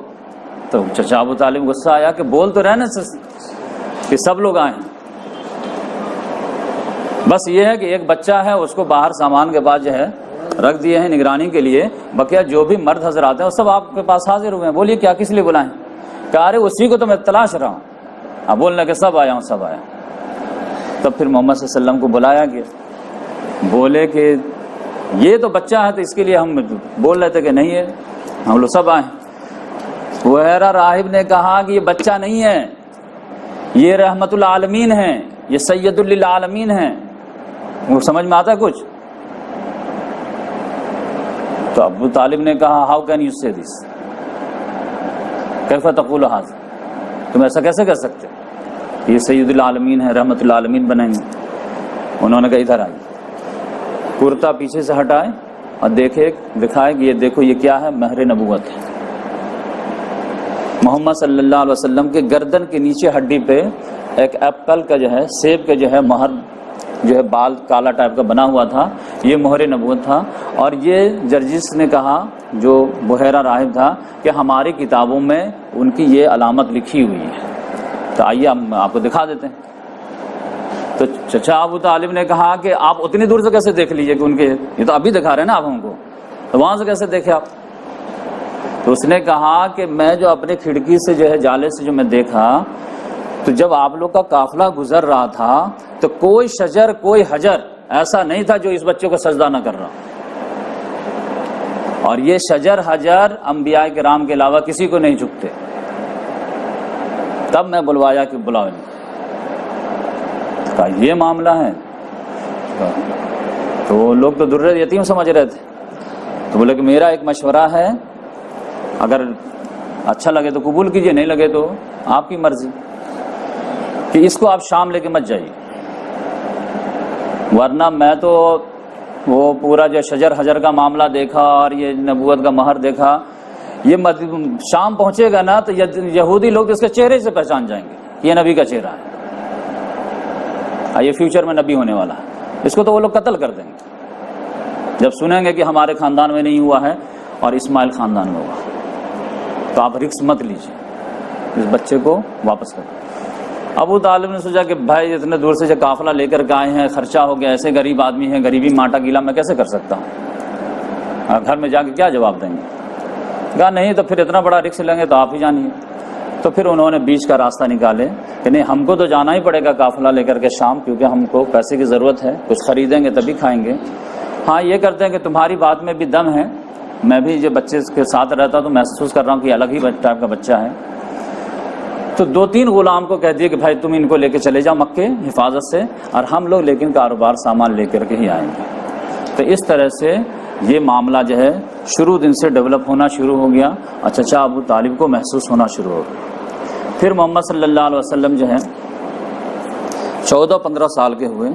تو چچا ابو طالب غصہ آیا کہ بول تو رہے نا کہ سب لوگ آئے ہیں, بس یہ ہے کہ ایک بچہ ہے اس کو باہر سامان کے بعد جو ہے رکھ دیے ہیں نگرانی کے لیے. بقیہ جو بھی مرد حضرات ہیں وہ سب آپ کے پاس حاضر ہوئے ہیں. بولیے کیا کس لیے بلائیں, کہا ارے اسی کو تو میں تلاش رہا ہوں. اب بولنا کہ سب آیا ہوں, سب آیا. تب پھر محمد صلی اللہ علیہ وسلم کو بلایا گیا. بولے کہ یہ تو بچہ ہے تو اس کے لیے ہم بول رہے تھے کہ نہیں ہے, ہم لوگ سب آئے. بحیرہ راہب نے کہا کہ یہ بچہ نہیں ہے, یہ رحمت العالمین ہے, یہ سید للعالمین ہیں. وہ سمجھ میں آتا کچھ؟ تو ابو طالب نے کہا ہاؤ کین یو سے دس, کیف تقول ھذا, تم ایسا کیسے کر سکتے, یہ سید العالمین ہے, رحمت العالمین بنیں گے. انہوں نے کہا ادھر آئیے. کرتا پیچھے سے ہٹائے اور دکھائے کہ یہ دیکھو یہ کیا ہے, مہر نبوت ہے. محمد صلی اللہ علیہ وسلم کے گردن کے نیچے ہڈی پہ ایک ایپل کا جو ہے, سیب کا جو ہے مہر جو ہے بال کالا ٹائپ کا بنا ہوا تھا, یہ مہر نبوت تھا. اور یہ جرجس نے کہا جو بحیرہ راہب تھا کہ ہماری کتابوں میں ان کی یہ علامت لکھی ہوئی ہے, تو آئیے ہم آپ کو دکھا دیتے ہیں. تو چچا ابو طالب نے کہا کہ آپ اتنی دور سے کیسے دیکھ لیجئے کہ ان کے, یہ تو ابھی دکھا رہے ہیں نا آپ ہم کو, تو وہاں سے کیسے دیکھے آپ. تو اس نے کہا کہ میں جو اپنے کھڑکی سے جو ہے جالے سے جو میں دیکھا, تو جب آپ لوگ کا قافلہ گزر رہا تھا تو کوئی شجر کوئی حجر ایسا نہیں تھا جو اس بچے کو سجدہ نہ کر رہا. اور یہ شجر حجر انبیاء کرام کے علاوہ کسی کو نہیں جھکتے. تب میں بلوایا کہ بلاؤ, کہا یہ معاملہ ہے. تو لوگ تو درر یتیم سمجھ رہے تھے. تو بولے کہ میرا ایک مشورہ ہے, اگر اچھا لگے تو قبول کیجئے, نہیں لگے تو آپ کی مرضی, کہ اس کو آپ شام لے کے مت جائیے, ورنہ میں تو وہ پورا جو شجر حجر کا معاملہ دیکھا اور یہ نبوت کا مہر دیکھا, یہ شام پہنچے گا نا تو یہودی لوگ اس کے چہرے سے پہچان جائیں گے کہ یہ نبی کا چہرہ ہے, یہ فیوچر میں نبی ہونے والا ہے. اس کو تو وہ لوگ قتل کر دیں گے جب سنیں گے کہ ہمارے خاندان میں نہیں ہوا ہے اور اسماعیل خاندان میں ہوا. تو آپ رکس مت لیجیے, اس بچے کو واپس کر. ابو طالب نے سوچا کہ بھائی اتنے دور سے جو قافلہ لے کر کے آئے ہیں, خرچہ ہو گیا, ایسے غریب آدمی ہیں, غریبی ماٹا گیلا میں کیسے کر سکتا ہوں, گھر میں جا کے کیا جواب دیں گے. کہا نہیں تو پھر اتنا بڑا رکس لیں گے تو آپ ہی جانیے. تو پھر انہوں نے بیچ کا راستہ نکالے کہ نہیں ہم کو تو جانا ہی پڑے گا قافلہ لے کر کے شام, کیونکہ ہم کو پیسے کی ضرورت ہے, کچھ خریدیں گے تبھی کھائیں گے. ہاں یہ کرتے ہیں کہ تمہاری بات میں بھی دم ہے, میں بھی جو بچے کے ساتھ رہتا تو محسوس کر رہا ہوں کہ الگ ہی ٹائپ کا بچہ ہے. تو 2-3 غلام کو کہہ دیے کہ بھائی تم ان کو لے کے چلے جاؤ مکے حفاظت سے, اور ہم لوگ لیکن کاروبار سامان لے کر کے ہی آئیں گے. تو اس طرح سے یہ معاملہ جو ہے شروع دن سے ڈیولپ ہونا شروع ہو گیا اور چچا ابو طالب کو محسوس ہونا شروع ہو گیا۔ پھر محمد صلی اللہ علیہ وسلم جو ہے 14-15 سال کے ہوئے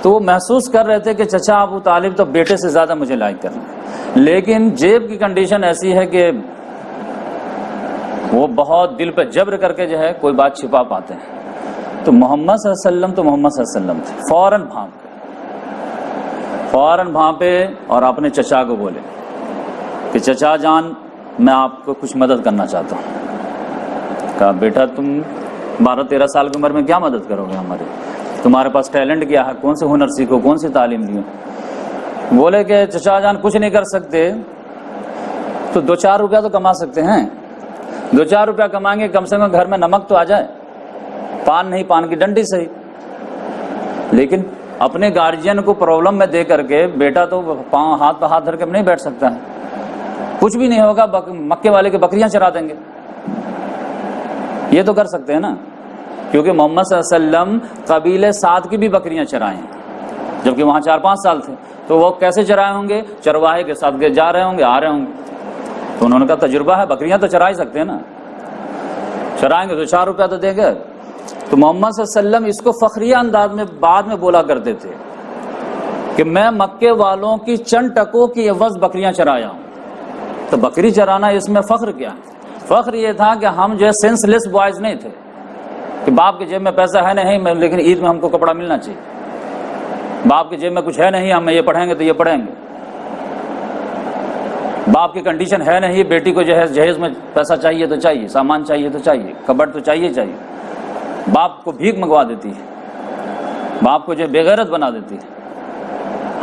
تو وہ محسوس کر رہے تھے کہ چچا ابو طالب تو بیٹے سے زیادہ مجھے لائک کر رہے ہیں، لیکن جیب کی کنڈیشن ایسی ہے کہ وہ بہت دل پہ جبر کر کے جو ہے کوئی بات چھپا پاتے ہیں۔ تو محمد صلی اللہ علیہ وسلم تو محمد صلی اللہ علیہ وسلم تھے، فوراً بھانپے اور اپنے چچا کو بولے کہ چچا جان میں آپ کو کچھ مدد کرنا چاہتا ہوں۔ کہا بیٹا تم 12-13 سال کی عمر میں کیا مدد کرو گے ہماری؟ تمہارے پاس ٹیلنٹ کیا ہے؟ کون سے ہنر سیکھو، کون سی تعلیم لیو؟ بولے کہ چچا جان کچھ نہیں کر سکتے تو 2-4 روپیہ تو کما سکتے ہیں، 2-4 روپیہ کمائیں گے کم سے کم گھر میں نمک تو آ جائے، پان نہیں پان کی ڈنڈی صحیح۔ لیکن اپنے گارجین کو پرابلم میں دے کر کے بیٹا تو پاؤں ہاتھ پہ ہاتھ دھر کے نہیں بیٹھ سکتا ہے، کچھ بھی نہیں ہوگا، مکے والے کے بکریاں چرا دیں گے، یہ تو کر سکتے ہیں نا، کیونکہ محمد صلی اللہ علیہ وسلم قبیلے سعد کی بھی بکریاں چرائیں جبکہ وہاں 4-5 سال تھے، تو وہ کیسے چرائے ہوں گے؟ چرواہے کے ساتھ جا رہے ہوں گے، آ رہے ہوں گے، تو انہوں نے کہا تجربہ ہے، بکریاں تو چرا ہی سکتے ہیں نا، چرائیں گے تو 4 روپیہ تو دیں گے۔ تو محمد صلی اللہ علیہ وسلم اس کو فخریہ انداز میں بعد میں بولا کرتے تھے کہ میں مکے والوں کی چند ٹکوں کی عوض بکریاں چرایا ہوں۔ تو بکری چرانا اس میں فخر کیا ہے؟ فخر یہ تھا کہ ہم جو ہے سینس لیس بوائز نہیں تھے کہ باپ کی جیب میں پیسہ ہے نہیں لیکن عید میں ہم کو کپڑا ملنا چاہیے، باپ کی جیب میں کچھ ہے نہیں ہم یہ پڑھیں گے تو یہ پڑھیں گے، باپ کی کنڈیشن ہے نہیں بیٹی کو جہیز میں پیسہ چاہیے تو چاہیے، سامان چاہیے تو چاہیے، کبڑ تو چاہیے، باپ کو بھیک منگوا دیتی ہے، باپ کو جو بے غیرت بنا دیتی ہے۔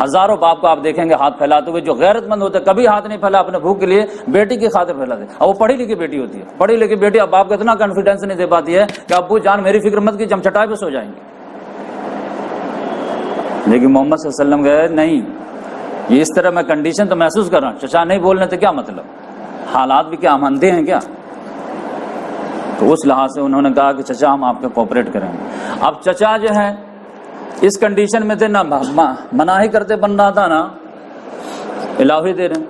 ہزاروں باپ کو آپ دیکھیں گے ہاتھ پھیلاتے ہوئے، جو غیرت مند ہوتے کبھی ہاتھ نہیں پھیلا اپنے بھوک کے لیے، بیٹی کی خاطر پھیلاتے، اور وہ پڑھی لکھی بیٹی ہوتی ہے، پڑھی لکھی بیٹی اب باپ کو اتنا کانفیڈینس نہیں دے پاتی ہے کہ ابو جان میری فکر مت کی، ہم چٹائی پہ سو جائیں گے۔ لیکن محمد صلی اللہ علیہ وسلم کہے نہیں، یہ اس طرح میں کنڈیشن تو محسوس کر رہا ہوں، چچا نہیں بولنے تو کیا مطلب، حالات بھی کیا ہم اندھے ہیں کیا؟ تو اس لحاظ سے انہوں نے کہا کہ چچا ہم آپ کو کوپریٹ کریں گے۔ اب چچا جو ہے اس کنڈیشن میں تھے، نہ مناہی کرتے بن رہا تھا، نہ الہی دے رہے ہیں۔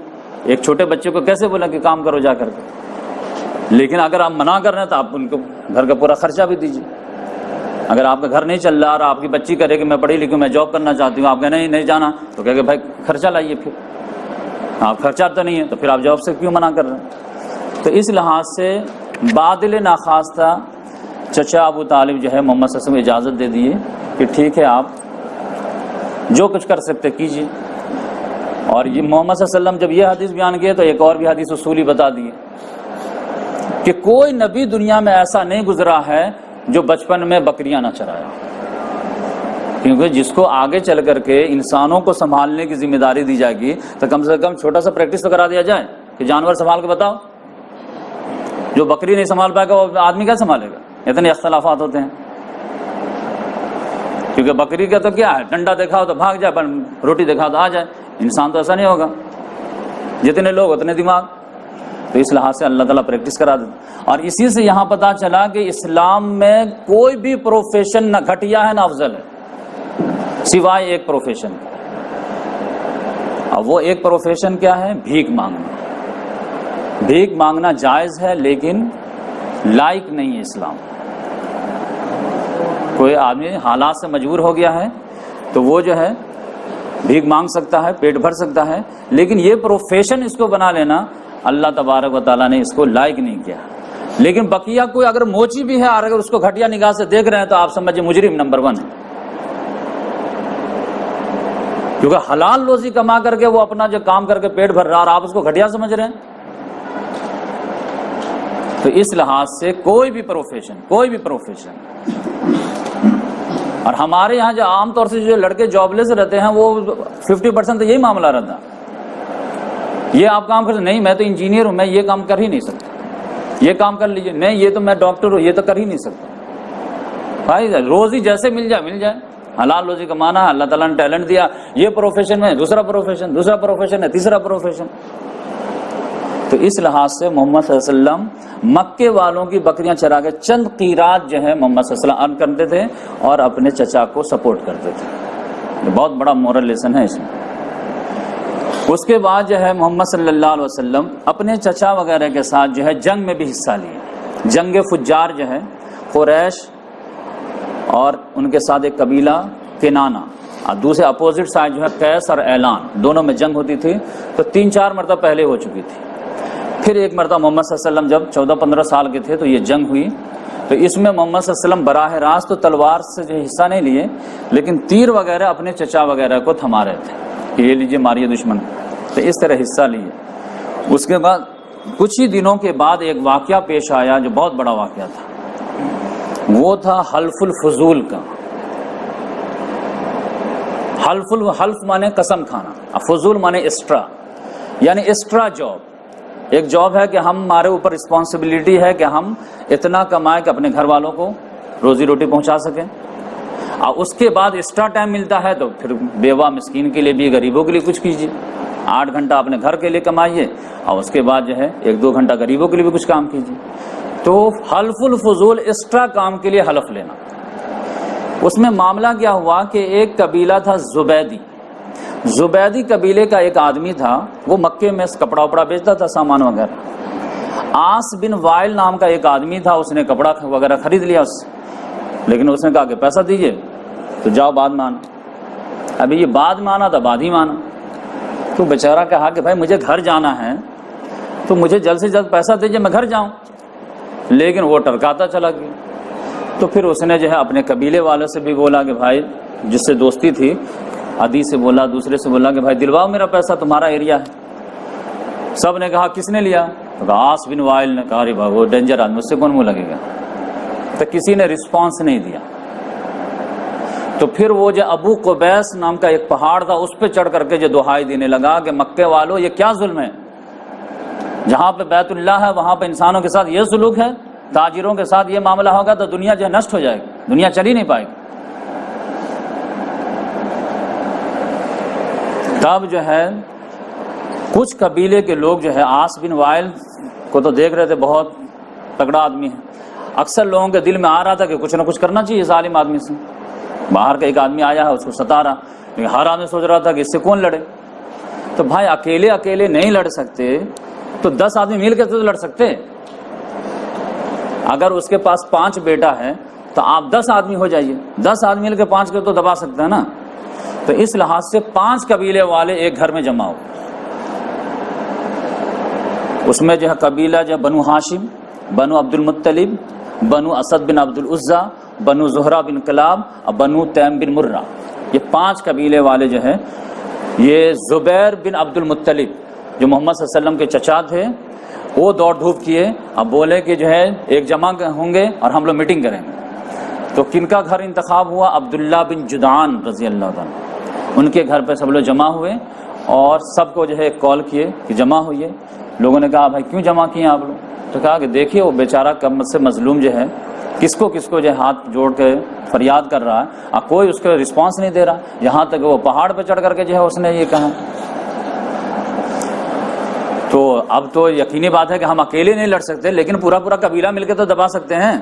ایک چھوٹے بچے کو کیسے بولا کہ کام کرو جا کر کے، لیکن اگر آپ منع کر رہے ہیں تو آپ ان کو گھر کا پورا خرچہ بھی دیجیے۔ اگر آپ کا گھر نہیں چل رہا اور آپ کی بچی کرے کہ میں پڑھی لکھی میں جاب کرنا چاہتی ہوں، آپ کہیں نہیں جانا، تو کہے کہ بھائی خرچہ لائیے، پھر آپ خرچہ تو نہیں ہے تو پھر آپ جاب سے کیوں منع کر رہے ہیں؟ تو اس لحاظ سے بادل ناخواستہ چچا ابو طالب جو ہے محمد صلی اللہ علیہ وسلم اجازت دے دیے کہ ٹھیک ہے آپ جو کچھ کر سکتے کیجیے۔ اور یہ محمد صلی اللہ علیہ وسلم جب یہ حدیث بیان کیے تو ایک اور بھی حدیث اصولی بتا دیے کہ کوئی نبی دنیا میں ایسا نہیں گزرا ہے جو بچپن میں بکریاں نہ چرایا، کیونکہ جس کو آگے چل کر کے انسانوں کو سنبھالنے کی ذمہ داری دی جائے گی تو کم سے کم چھوٹا سا پریکٹس تو کرا دیا جائے کہ جانور سنبھال کے بتاؤ۔ جو بکری نہیں سنبھال پائے گا وہ آدمی کیا سنبھالے گا؟ اتنے اختلافات ہوتے ہیں، کیونکہ بکری کا تو کیا ہے، ڈنڈا دکھاؤ تو بھاگ جائے، روٹی دکھاؤ تو آ جائے، انسان تو ایسا نہیں ہوگا، جتنے لوگ اتنے دماغ۔ تو اس لحاظ سے اللہ تعالیٰ پریکٹس کرا دے۔ اور اسی سے یہاں پتا چلا کہ اسلام میں کوئی بھی پروفیشن نہ گھٹیا ہے نہ افضل ہے، سوائے ایک پروفیشن۔ اب وہ ایک پروفیشن کیا ہے؟ بھیک مانگنا۔ بھیک مانگنا جائز ہے لیکن لائق نہیں ہے اسلام۔ کوئی آدمی حالات سے مجبور ہو گیا ہے تو وہ جو ہے بھیک مانگ سکتا ہے، پیٹ بھر سکتا ہے، لیکن یہ پروفیشن اس کو بنا لینا اللہ تبارک و تعالیٰ نے اس کو لائق نہیں کیا۔ لیکن بقیہ کوئی اگر موچی بھی ہے اور اگر اس کو گھٹیا نگاہ سے دیکھ رہے ہیں تو آپ سمجھیں مجرم نمبر 1 ہے، کیونکہ حلال روزی کما کر کے وہ اپنا جو کام کر کے پیٹ بھر رہا اور آپ اس کو گھٹیا سمجھ رہے ہیں۔ تو اس لحاظ سے کوئی بھی پروفیشن اور ہمارے یہاں جو عام طور سے جو لڑکے جاب لیس رہتے ہیں وہ 50% تو یہی معاملہ رہتا ہے، یہ آپ کام کر نہیں، میں تو انجینئر ہوں، میں یہ کام کر ہی نہیں سکتا، یہ کام کر لیجئے، نہیں یہ تو میں ڈاکٹر ہوں، یہ تو کر ہی نہیں سکتا۔ بھائی روزی جیسے مل جائے، حلال روزی کمانا ہے، اللہ تعالیٰ نے ٹیلنٹ دیا، یہ پروفیشن میں دوسرا پروفیشن ہے، تیسرا پروفیشن۔ تو اس لحاظ سے محمد صلی اللہ علیہ وسلم مکے والوں کی بکریاں چرا کے چند قیرات جو ہے محمد صلی اللہ علیہ وسلم ارن کرتے تھے اور اپنے چچا کو سپورٹ کرتے تھے۔ یہ بہت بڑا مورل لیسن ہے اس میں۔ اس کے بعد جو ہے محمد صلی اللہ علیہ وسلم اپنے چچا وغیرہ کے ساتھ جو ہے جنگ میں بھی حصہ لیے. جنگ فجار جو ہے قریش اور ان کے ساتھ ایک قبیلہ کنانہ، اور دوسرے اپوزٹ سائڈ جو ہے قیس اور اعلان، دونوں میں جنگ ہوتی تھی. تو 3-4 مرتبہ پہلے ہو چکی تھی. پھر ایک مرتبہ محمد صلی اللہ علیہ وسلم جب 14-15 سال کے تھے تو یہ جنگ ہوئی. تو اس میں محمد صلی اللہ علیہ وسلم براہ راست تو تلوار سے جو حصہ نہیں لیے، لیکن تیر وغیرہ اپنے چچا وغیرہ کو تھما رہے تھے کہ یہ لیجیے ماریے دشمن. تو اس طرح حصہ لیے. اس کے بعد کچھ ہی دنوں کے بعد ایک واقعہ پیش آیا جو بہت بڑا واقعہ تھا. وہ تھا حلف الفضول کا. حلف مانے قسم کھانا، فضول مانے ایکسٹرا، یعنی ایکسٹرا جاب. ایک جاب ہے کہ ہمارے اوپر رسپانسبلٹی ہے کہ ہم اتنا کمائیں کہ اپنے گھر والوں کو روزی روٹی پہنچا سکیں، اور اس کے بعد ایکسٹرا ٹائم ملتا ہے تو پھر بیوہ مسکین کے لیے بھی، غریبوں کے لیے کچھ کیجیے. 8 گھنٹہ اپنے گھر کے لیے کمائیے اور اس کے بعد جو ہے 1-2 گھنٹہ غریبوں کے لیے بھی کچھ کام کیجیے. تو حلف الفضول ایکسٹرا کام کے لیے حلف لینا. اس میں معاملہ کیا ہوا کہ ایک قبیلہ تھا زبیدی قبیلے کا ایک آدمی تھا. وہ مکے میں کپڑا وپڑا بیچتا تھا، سامان وغیرہ. آس بن وائل نام کا ایک آدمی تھا، اس نے کپڑا وغیرہ خرید لیا اس سے، لیکن اس نے کہا کہ پیسہ دیجئے تو جاؤ بعد میں آنا. ابھی یہ بعد میں آنا تھا، بعد ہی میں آنا. تو بیچارہ کہا کہ بھائی مجھے گھر جانا ہے تو مجھے جلد سے جلد پیسہ دیجئے، میں گھر جاؤں. لیکن وہ ٹرکاتا چلا گیا. تو پھر اس نے جو ہے اپنے قبیلے والوں سے بھی بولا کہ بھائی، جس سے دوستی تھی، عدی سے بولا، دوسرے سے بولا کہ بھائی دلواؤ میرا پیسہ، تمہارا ایریا ہے. سب نے کہا کس نے لیا؟ تو کہا آس بن وائل نے. کہا ارے بھائی وہ ڈینجر آدمی، مجھ سے کون منہ لگے گا. تو کسی نے رسپانس نہیں دیا. تو پھر وہ جو ابو قبیس نام کا ایک پہاڑ تھا، اس پہ چڑھ کر کے جو دہائی دینے لگا کہ مکے والوں یہ کیا ظلم ہے، جہاں پہ بیت اللہ ہے وہاں پہ انسانوں کے ساتھ یہ سلوک ہے، تاجروں کے ساتھ یہ معاملہ ہوگا تو دنیا جو ہے نشٹ ہو جائے گی، دنیا چل ہی نہیں پائے گی. تب جو ہے کچھ قبیلے کے لوگ جو ہے آس بن وائل کو تو دیکھ رہے تھے بہت تگڑا آدمی ہے. اکثر لوگوں کے دل میں آ رہا تھا کہ کچھ نہ کچھ کرنا چاہیے ظالم آدمی سے. باہر کا ایک آدمی آیا ہے، اس کو ستا رہا، لیکن ہر آدمی سوچ رہا تھا کہ اس سے کون لڑے. تو بھائی اکیلے نہیں لڑ سکتے تو 10 آدمی مل کے تو لڑ سکتے. اگر اس کے پاس 5 بیٹا ہے تو آپ 10 آدمی ہو جائیے، 10 آدمی مل کے 5 کو تو دبا سکتے ہیں نا. تو اس لحاظ سے 5 قبیلے والے ایک گھر میں جمع ہو. اس میں جو ہے قبیلہ جو بنو ہاشم، بنو عبد المطلب، بنو اسد بن عبد العزا، بنو زہرہ بن کلاب اور بنو تیم بن مرہ. یہ 5 قبیلے والے جو ہے، یہ زبیر بن عبد المطلب جو محمد صلی اللہ علیہ وسلم کے چچا تھے، وہ دوڑ دھوپ کیے. اب بولے کہ جو ہے ایک جمع ہوں گے اور ہم لوگ میٹنگ کریں گے. تو کن کا گھر انتخاب ہوا؟ عبداللہ بن جدعان رضی اللہ عنہ. ان کے گھر پہ سب لوگ جمع ہوئے اور سب کو جو ہے کال کیے کہ جمع ہوئیے. لوگوں نے کہا بھائی کیوں جمع کیے آپ لوگ؟ تو کہا کہ دیکھیے وہ بیچارہ کم سے مظلوم جو ہے کس کو جو ہے ہاتھ جوڑ کے فریاد کر رہا ہے اور کوئی اس کا رسپانس نہیں دے رہا. یہاں تک وہ پہاڑ پہ چڑھ کر کے جو ہے اس نے یہ کہا. تو اب تو یقینی بات ہے کہ ہم اکیلے نہیں لڑ سکتے، لیکن پورا قبیلہ مل کے تو دبا سکتے ہیں،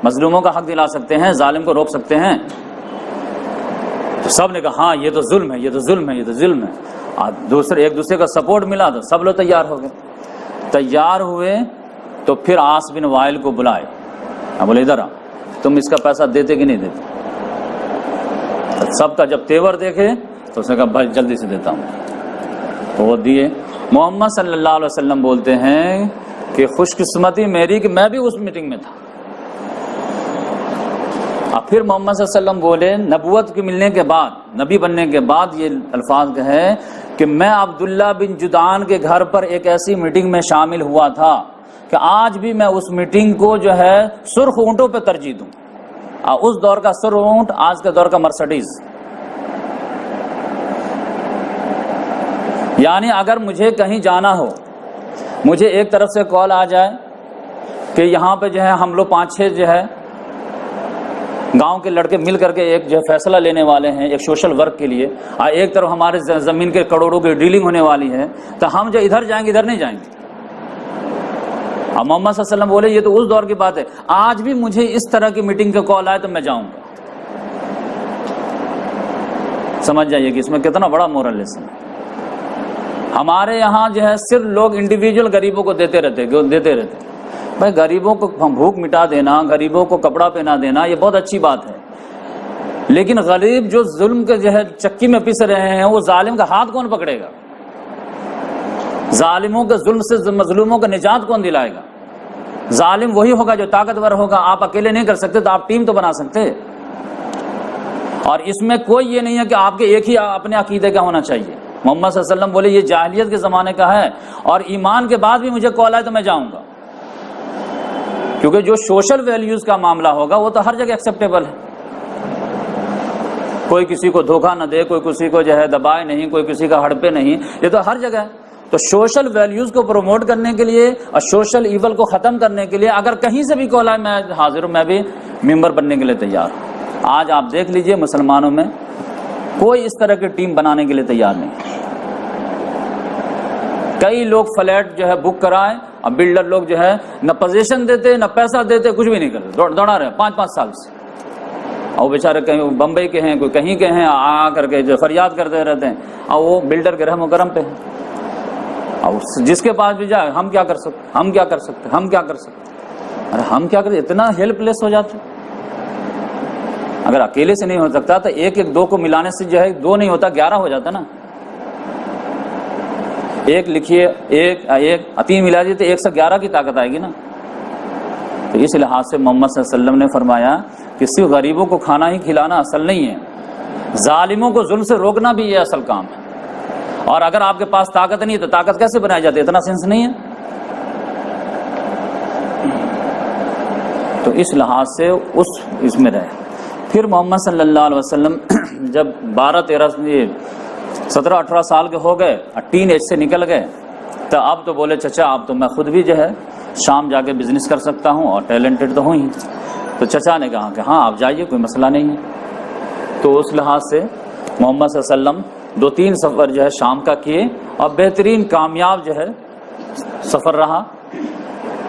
مظلوموں کا حق دلا سکتے ہیں، ظالم کو روک سکتے ہیں. تو سب نے کہا ہاں یہ تو ظلم ہے، یہ تو ظلم ہے، یہ تو ظلم ہے. اور ایک دوسرے کا سپورٹ ملا تو سب لوگ تیار ہو گئے. تیار ہوئے تو پھر آس بن وائل کو بلائے. اب بولے ادھر آ، تم اس کا پیسہ دیتے کہ نہیں دیتے؟ سب کا جب تیور دیکھے تو اس نے کہا بھائی جلدی سے دیتا ہوں. تو وہ دیے. محمد صلی اللہ علیہ وسلم بولتے ہیں کہ خوش قسمتی میری کہ میں بھی اس میٹنگ میں تھا. اور پھر محمد صلی اللہ علیہ وسلم بولے نبوت کے ملنے کے بعد، نبی بننے کے بعد یہ الفاظ ہے کہ میں عبداللہ بن جدعان کے گھر پر ایک ایسی میٹنگ میں شامل ہوا تھا کہ آج بھی میں اس میٹنگ کو جو ہے سرخ اونٹوں پہ ترجیح دوں. اس دور کا سرخ اونٹ آج کے دور کا مرسڈیز. یعنی اگر مجھے کہیں جانا ہو، مجھے ایک طرف سے کال آ جائے کہ یہاں پہ جو ہے ہم لوگ 5-6 جو ہے گاؤں کے لڑکے مل کر کے ایک جو ہے فیصلہ لینے والے ہیں ایک سوشل ورک کے لیے، اور ایک طرف ہمارے زمین کے کروڑوں کی ڈیلنگ ہونے والی ہے، تو ہم جو ادھر جائیں گے ادھر نہیں جائیں گے. اب محمد صلی اللہ علیہ وسلم بولے یہ تو اس دور کی بات ہے، آج بھی مجھے اس طرح کی میٹنگ کا کال آئے تو میں جاؤں گا. سمجھ جائیے کہ اس میں کتنا بڑا مورل لیسن ہے. ہمارے یہاں جو ہے صرف لوگ انڈیویجول غریبوں کو دیتے رہتے بھائی غریبوں کو بھوک مٹا دینا، غریبوں کو کپڑا پہنا دینا یہ بہت اچھی بات ہے، لیکن غریب جو ظلم کے جو ہے چکی میں پس رہے ہیں وہ ظالم کا ہاتھ کون پکڑے گا؟ ظالموں کے ظلم سے مظلوموں کو نجات کون دلائے گا؟ ظالم وہی ہوگا جو طاقتور ہوگا، آپ اکیلے نہیں کر سکتے تو آپ ٹیم تو بنا سکتے۔ اور اس میں کوئی یہ نہیں ہے کہ آپ کے ایک ہی اپنے عقیدے کا ہونا چاہیے۔ محمد صلی اللہ علیہ وسلم بولے یہ جاہلیت کے زمانے کا ہے اور ایمان کے بعد بھی مجھے کال آئے تو میں جاؤں گا، کیونکہ جو سوشل ویلیوز کا معاملہ ہوگا وہ تو ہر جگہ ایکسیپٹیبل ہے، کوئی کسی کو دھوکہ نہ دے، کوئی کسی کو جو ہے دبائے نہیں، کوئی کسی کا ہڑپے نہیں، یہ تو ہر جگہ ہے۔ تو سوشل ویلیوز کو پروموٹ کرنے کے لیے اور سوشل ایول کو ختم کرنے کے لیے اگر کہیں سے بھی کال آئے میں حاضر ہوں، میں بھی ممبر بننے کے لیے تیار ہوں۔ آج آپ دیکھ لیجئے مسلمانوں میں کوئی اس طرح کی ٹیم بنانے کے لیے تیار نہیں۔ کئی لوگ فلیٹ جو ہے بک کرائیں اور بلڈر لوگ جو ہے نہ پوزیشن دیتے نہ پیسہ دیتے، کچھ بھی نہیں کرتے، دوڑا رہے 5-5 سال سے، اور بیچارے کہیں بمبئی کے ہیں، کوئی کہیں کے ہیں، آ کر کے جو فریاد کرتے رہتے ہیں، اور وہ بلڈر کے رحم و کرم پہ ہیں، اور جس کے پاس بھی جائے ہم کیا کر سکتے، ہم کیا کر سکتے، ہم کیا کر سکتے، ارے ہم کیا کرتے، اتنا ہیلپ لیس ہو جاتے۔ اگر اکیلے سے نہیں ہو سکتا تو ایک دو کو ملانے سے جو ہے 2 نہیں ہوتا 11 ہو جاتا نا۔ ایک لکھیے ایک 3 ملا دیے تو 1 سے 11 کی طاقت آئے گی نا۔ تو اس لحاظ سے محمد صلی اللہ علیہ وسلم نے فرمایا کہ صرف غریبوں کو کھانا ہی کھلانا اصل نہیں ہے، ظالموں کو ظلم سے روکنا بھی یہ اصل کام ہے۔ اور اگر آپ کے پاس طاقت نہیں ہے تو طاقت کیسے بنائی جاتی ہے؟ اتنا سینس نہیں ہے۔ تو اس لحاظ سے اس میں رہے۔ پھر محمد صلی اللہ علیہ وسلم جب 17-18 سال کے ہو گئے اور ٹین ایج سے نکل گئے تو اب تو بولے چچا اب تو میں خود بھی جو ہے شام جا کے بزنس کر سکتا ہوں اور ٹیلنٹڈ تو ہوں ہی۔ تو چچا نے کہا کہ ہاں آپ جائیے، کوئی مسئلہ نہیں ہے۔ تو اس لحاظ سے محمد صلی اللہ علیہ وسلم 2-3 سفر جو ہے شام کا کیے اور بہترین کامیاب جو ہے سفر رہا۔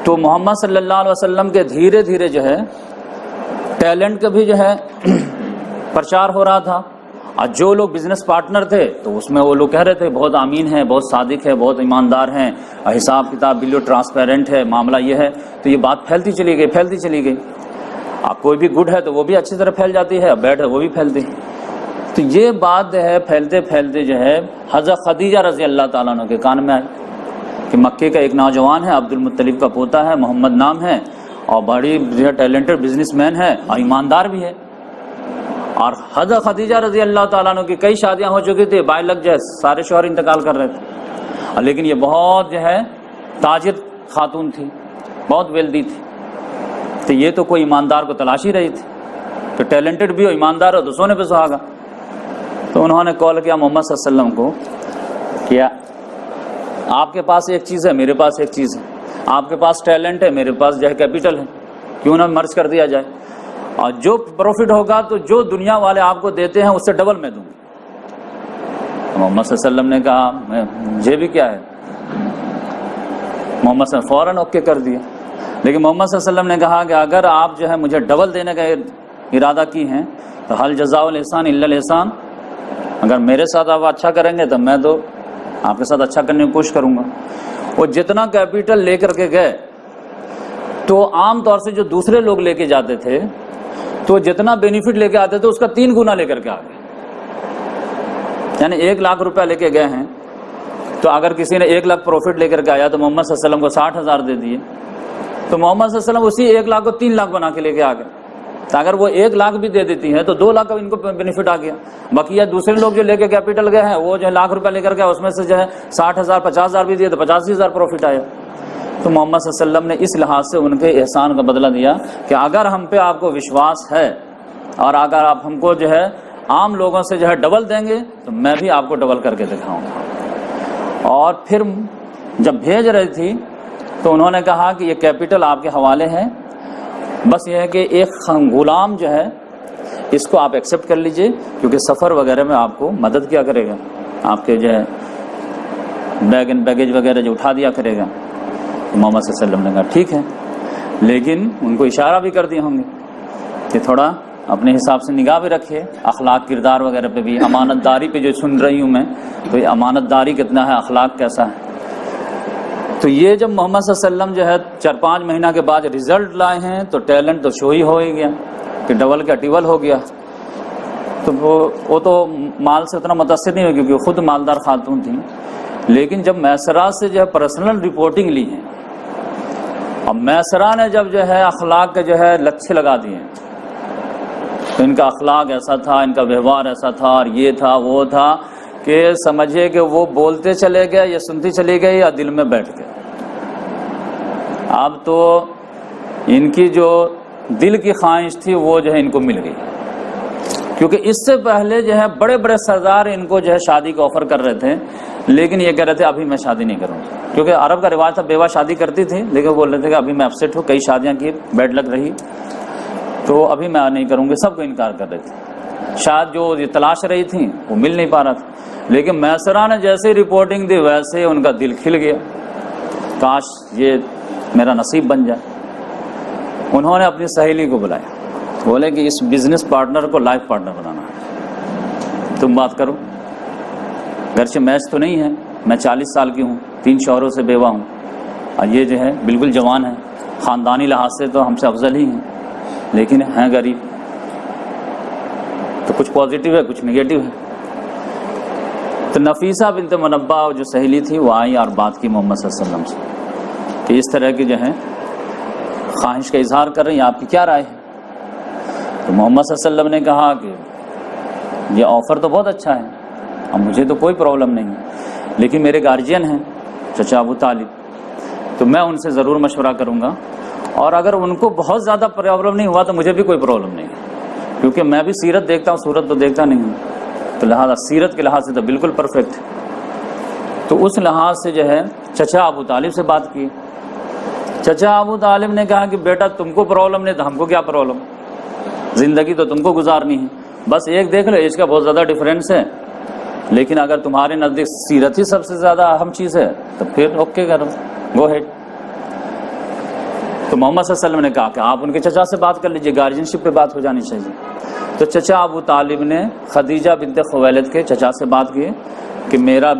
تو محمد صلی اللہ علیہ وسلم کے دھیرے دھیرے جو ہے ٹیلنٹ کا بھی جو ہے پرچار ہو رہا تھا، اور جو لوگ بزنس پارٹنر تھے تو اس میں وہ لوگ کہہ رہے تھے بہت امین ہے، بہت صادق ہے، بہت ایماندار ہیں، حساب کتاب بالکل ٹرانسپیرنٹ ہے، معاملہ یہ ہے۔ تو یہ بات پھیلتی چلی گئی۔ اب کوئی بھی گڈ ہے تو وہ بھی اچھی طرح پھیل جاتی ہے، بیڈ ہے وہ بھی پھیلتی ہے۔ تو یہ بات جو ہے پھیلتے جو ہے حضرت خدیجہ رضی اللہ تعالیٰ عنہ کے کان میں آئی کہ مکے کا ایک نوجوان ہے، عبد المطلب کا پوتا ہے، محمد نام ہے، اور بڑی ٹیلنٹڈ بزنس مین ہے اور ایماندار بھی ہے۔ اور حضرت خدیجہ رضی اللہ تعالیٰ عنہ کی کئی شادیاں ہو چکی تھی، بائی لگ جو ہے سارے شوہر انتقال کر رہے تھے، لیکن یہ بہت جو ہے تاجر خاتون تھی، بہت ویلدی تھی۔ تو یہ تو کوئی ایماندار کو تلاشی رہی تھی کہ ٹیلنٹڈ بھی ہو، ایماندار ہو تو سونے پہ سہاگا۔ تو انہوں نے کال کیا محمد صلی اللہ علیہ وسلم کو، کیا آپ کے پاس ایک چیز ہے، میرے پاس ایک چیز ہے، آپ کے پاس ٹیلنٹ ہے، میرے پاس جو ہے کیپٹل ہے، کیوں نہ مرج کر دیا جائے، اور جو پروفٹ ہوگا تو جو دنیا والے آپ کو دیتے ہیں اس سے ڈبل میں دوں گا۔ محمد صلی اللہ علیہ وسلم نے کہا مجھے بھی کیا ہے، محمد صلی اللہ علیہ وسلم فوراً اوکے کر دیا۔ لیکن محمد صلی اللہ علیہ وسلم نے کہا کہ اگر آپ جو ہے مجھے ڈبل دینے کا ارادہ کی ہیں تو حل جزاء الاحسان الا الاحسان، اگر میرے ساتھ آپ اچھا کریں گے تو میں تو آپ کے ساتھ اچھا کرنے کی کوشش کروں گا۔ وہ جتنا کیپیٹل لے کر کے گئے تو عام طور سے جو دوسرے لوگ لے کے جاتے تھے تو جتنا بینیفٹ لے کے آتے تھے اس کا 3 گنا لے کر کے آ گئے۔ یعنی 1 لاکھ روپیہ لے کے گئے ہیں تو اگر کسی نے 1 لاکھ پروفٹ لے کر کے آیا تو محمد صلی اللہ علیہ وسلم کو 60,000 دے دیے، تو محمد صلی اللہ علیہ وسلم اسی 1 لاکھ کو 3 لاکھ بنا کے لے کے آ گئے۔ تو اگر وہ 1 لاکھ بھی دے دیتی ہے تو 2 لاکھ کا ان کو بینیفٹ آ گیا۔ بقیہ دوسرے لوگ جو لے کے کیپیٹل گئے ہیں وہ جو ہے 1 لاکھ روپیہ لے کر گئے، اس میں سے جو ہے 60,000 50,000 بھی دیے تو 85,000 پروفٹ آیا۔ تو محمد صلی اللہ علیہ وسلم نے اس لحاظ سے ان کے احسان کا بدلہ دیا کہ اگر ہم پہ آپ کو وشواس ہے اور اگر آپ ہم کو جو ہے عام لوگوں سے جو ہے ڈبل دیں گے تو میں بھی آپ کو ڈبل کر کے دکھاؤں گا۔ اور پھر جب بھیج رہی تھی تو انہوں نے کہا کہ یہ کیپٹل آپ کے حوالے ہے، بس یہ ہے کہ ایک غلام جو ہے اس کو آپ ایکسیپٹ کر لیجئے کیونکہ سفر وغیرہ میں آپ کو مدد کیا کرے گا، آپ کے جو ہے بیگ اینڈ بیگیج وغیرہ جو اٹھا دیا کرے گا۔ محمد صلی اللہ علیہ وسلم نے کہا ٹھیک ہے، لیکن ان کو اشارہ بھی کر دیے ہوں گے کہ تھوڑا اپنے حساب سے نگاہ بھی رکھیے، اخلاق کردار وغیرہ پہ بھی، امانت داری پہ جو سن رہی ہوں میں، تو یہ امانت داری کتنا ہے، اخلاق کیسا ہے۔ تو یہ جب محمد صلی اللہ علیہ وسلم جو ہے 4-5 مہینہ کے بعد رزلٹ لائے ہیں تو ٹیلنٹ تو شو ہی ہو ہی گیا کہ ڈبل کا ٹیبل ہو گیا۔ تو وہ تو مال سے اتنا متاثر نہیں ہوئی کیونکہ خود مالدار خاتون تھیں، لیکن جب میسرہ سے جو ہے پرسنل رپورٹنگ لی ہے، اب میسرہ نے جب جو ہے اخلاق کے جو ہے لچھے لگا دیے، تو ان کا اخلاق ایسا تھا، ان کا ویوہار ایسا تھا، اور یہ تھا وہ تھا، کہ سمجھے کہ وہ بولتے چلے گئے یا سنتی چلی گئی یا دل میں بیٹھ گئے۔ اب تو ان کی جو دل کی خواہش تھی وہ جو ہے ان کو مل گئی، کیونکہ اس سے پہلے جو ہے بڑے بڑے سردار ان کو جو ہے شادی کا آفر کر رہے تھے، لیکن یہ کہہ رہے تھے ابھی میں شادی نہیں کروں، کیونکہ عرب کا رواج تھا بیوہ شادی کرتی تھی، لیکن وہ بول رہے تھے کہ ابھی میں اپسیٹ ہوں، کئی شادیاں کی، بیڈ لگ رہی، تو ابھی میں نہیں کروں گی، سب کو انکار کر رہے تھے۔ شاید جو یہ تلاش رہی تھیں وہ مل نہیں پا رہا تھا، لیکن میسرہ نے جیسے رپورٹنگ دی ویسے ان کا دل کھل گیا، کاش یہ میرا نصیب بن جائے۔ انہوں نے اپنی سہیلی کو بلایا، بولے کہ اس بزنس پارٹنر کو لائف پارٹنر بنانا ہے، تم بات کرو، گرچہ میچ تو نہیں ہے، میں 40 سال کی ہوں، 3 شوہروں سے بیوہ ہوں، اور یہ جو ہے بالکل جوان ہے، خاندانی لحاظ سے تو ہم سے افضل ہی ہیں، لیکن ہیں غریب، تو کچھ پازیٹیو ہے کچھ نگیٹو ہے۔ تو نفیسہ بنت منبہ جو سہیلی تھی وہ آئی اور بات کی محمد صلی اللہ علیہ وسلم سے کہ اس طرح کی جو ہے خواہش کا اظہار کر رہی ہیں، آپ کی کیا رائے ہے؟ تو محمد صلی اللہ علیہ وسلم نے کہا کہ یہ آفر تو بہت اچھا ہے، اب مجھے تو کوئی پرابلم نہیں ہے، لیکن میرے گارجین ہیں چچا ابو طالب، تو میں ان سے ضرور مشورہ کروں گا، اور اگر ان کو بہت زیادہ پرابلم نہیں ہوا تو مجھے بھی کوئی پرابلم نہیں ہے، کیونکہ میں بھی سیرت دیکھتا ہوں، صورت تو دیکھتا نہیں ہوں، تو لہٰذا سیرت کے لحاظ سے تو بالکل پرفیکٹ ہے۔ تو اس لحاظ سے جو ہے چچا ابو طالب سے بات کی۔ چچا ابو طالب نے کہا کہ بیٹا تم کو پرابلم نہیں تو ہم کو کیا پرابلم، زندگی تو تم کو گزارنی ہے، بس ایک دیکھ لو، ایج کا بہت زیادہ ڈفرینس ہے، لیکن اگر تمہارے نزدیک سیرت ہی سب سے زیادہ اہم چیز ہے تو پھر اوکے کرو، گو ہیڈ۔ تو محمد صلی اللہ علیہ وسلم نے کہا کہ آپ ان کے چچا سے بات کر لیجئے، گارجین شپ پہ بات ہو جانی چاہیے۔ تو چچا ابو طالب نے خدیجہ بنت خویلد کے چچا سے بات کی کہ میرا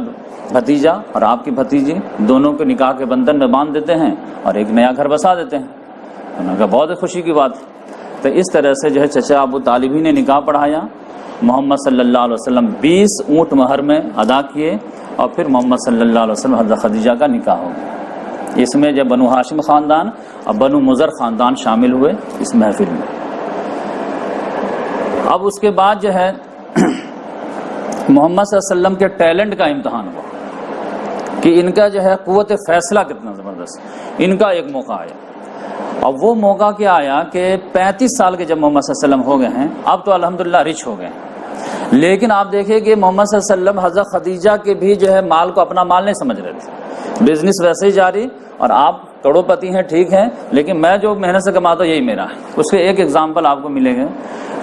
بھتیجا اور آپ کی بھتیجی دونوں کے نکاح کے بندھن میں باندھ دیتے ہیں اور ایک نیا گھر بسا دیتے ہیں۔ انہوں نے کہا بہت خوشی کی بات ہے۔ تو اس طرح سے جو ہے چچا ابو طالب ہی نے نکاح پڑھایا، محمد صلی اللہ علیہ وسلم 20 اونٹ مہر میں ادا کیے، اور پھر محمد صلی اللہ علیہ وسلم حضرت خدیجہ کا نکاح ہو گیا۔ اس میں جب بنو ہاشم خاندان اور بنو مضر خاندان شامل ہوئے اس محفل میں۔ اب اس کے بعد جو ہے محمد صلی اللہ علیہ وسلم کے ٹیلنٹ کا امتحان ہوا کہ ان کا جو ہے قوت فیصلہ کتنا زبردست۔ ان کا ایک موقع آیا، اور وہ موقع کیا آیا کہ 35 سال کے جب محمد صلی اللہ علیہ وسلم ہو گئے ہیں، اب تو الحمدللہ رچ ہو گئے ہیں، لیکن آپ دیکھیں کہ محمد صلی اللہ علیہ وسلم حضرت خدیجہ کے بھی جو ہے مال کو اپنا مال نہیں سمجھ رہے تھے، بزنس ویسے ہی جاری، اور آپ کروڑ پتی ہیں ٹھیک ہے، لیکن میں جو محنت سے کماتا ہوں یہی میرا ہے۔ اس کے ایک ایگزامپل آپ کو ملے گا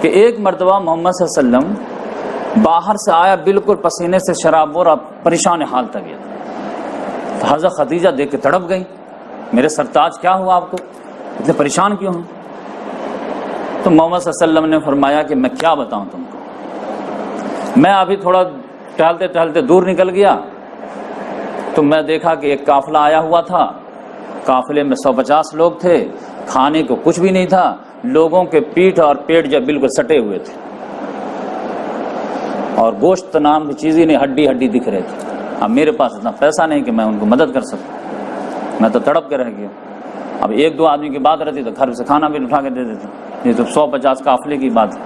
کہ ایک مرتبہ محمد صلی اللہ علیہ وسلم باہر سے آیا، بالکل پسینے سے شرابور اور پریشان حال طبیعت، تو حضرت خدیجہ دیکھ کے تڑپ گئی، میرے سرتاج کیا ہوا آپ کو، اتنے پریشان کیوں ہیں؟ تو محمد صلی اللہ علیہ وسلم نے فرمایا کہ میں کیا بتاؤں تم کو، میں ابھی تھوڑا ٹہلتے ٹہلتے دور نکل گیا تو میں دیکھا کہ ایک قافلہ آیا ہوا تھا، قافلے میں 150 لوگ تھے، کھانے کو کچھ بھی نہیں تھا، لوگوں کے پیٹھ اور پیٹ جب بالکل سٹے ہوئے تھے، اور گوشت نام کی چیز ہی نہیں، ہڈی ہڈی دکھ رہے تھے۔ اب میرے پاس اتنا پیسہ نہیں کہ میں ان کو مدد کر سکوں، میں تو تڑپ کے رہ گیا۔ اب 1-2 آدمی کی بات رہتی تو گھر سے کھانا بھی اٹھا کے دے دیتے، یہ تو 150 قافلے کی بات ہے۔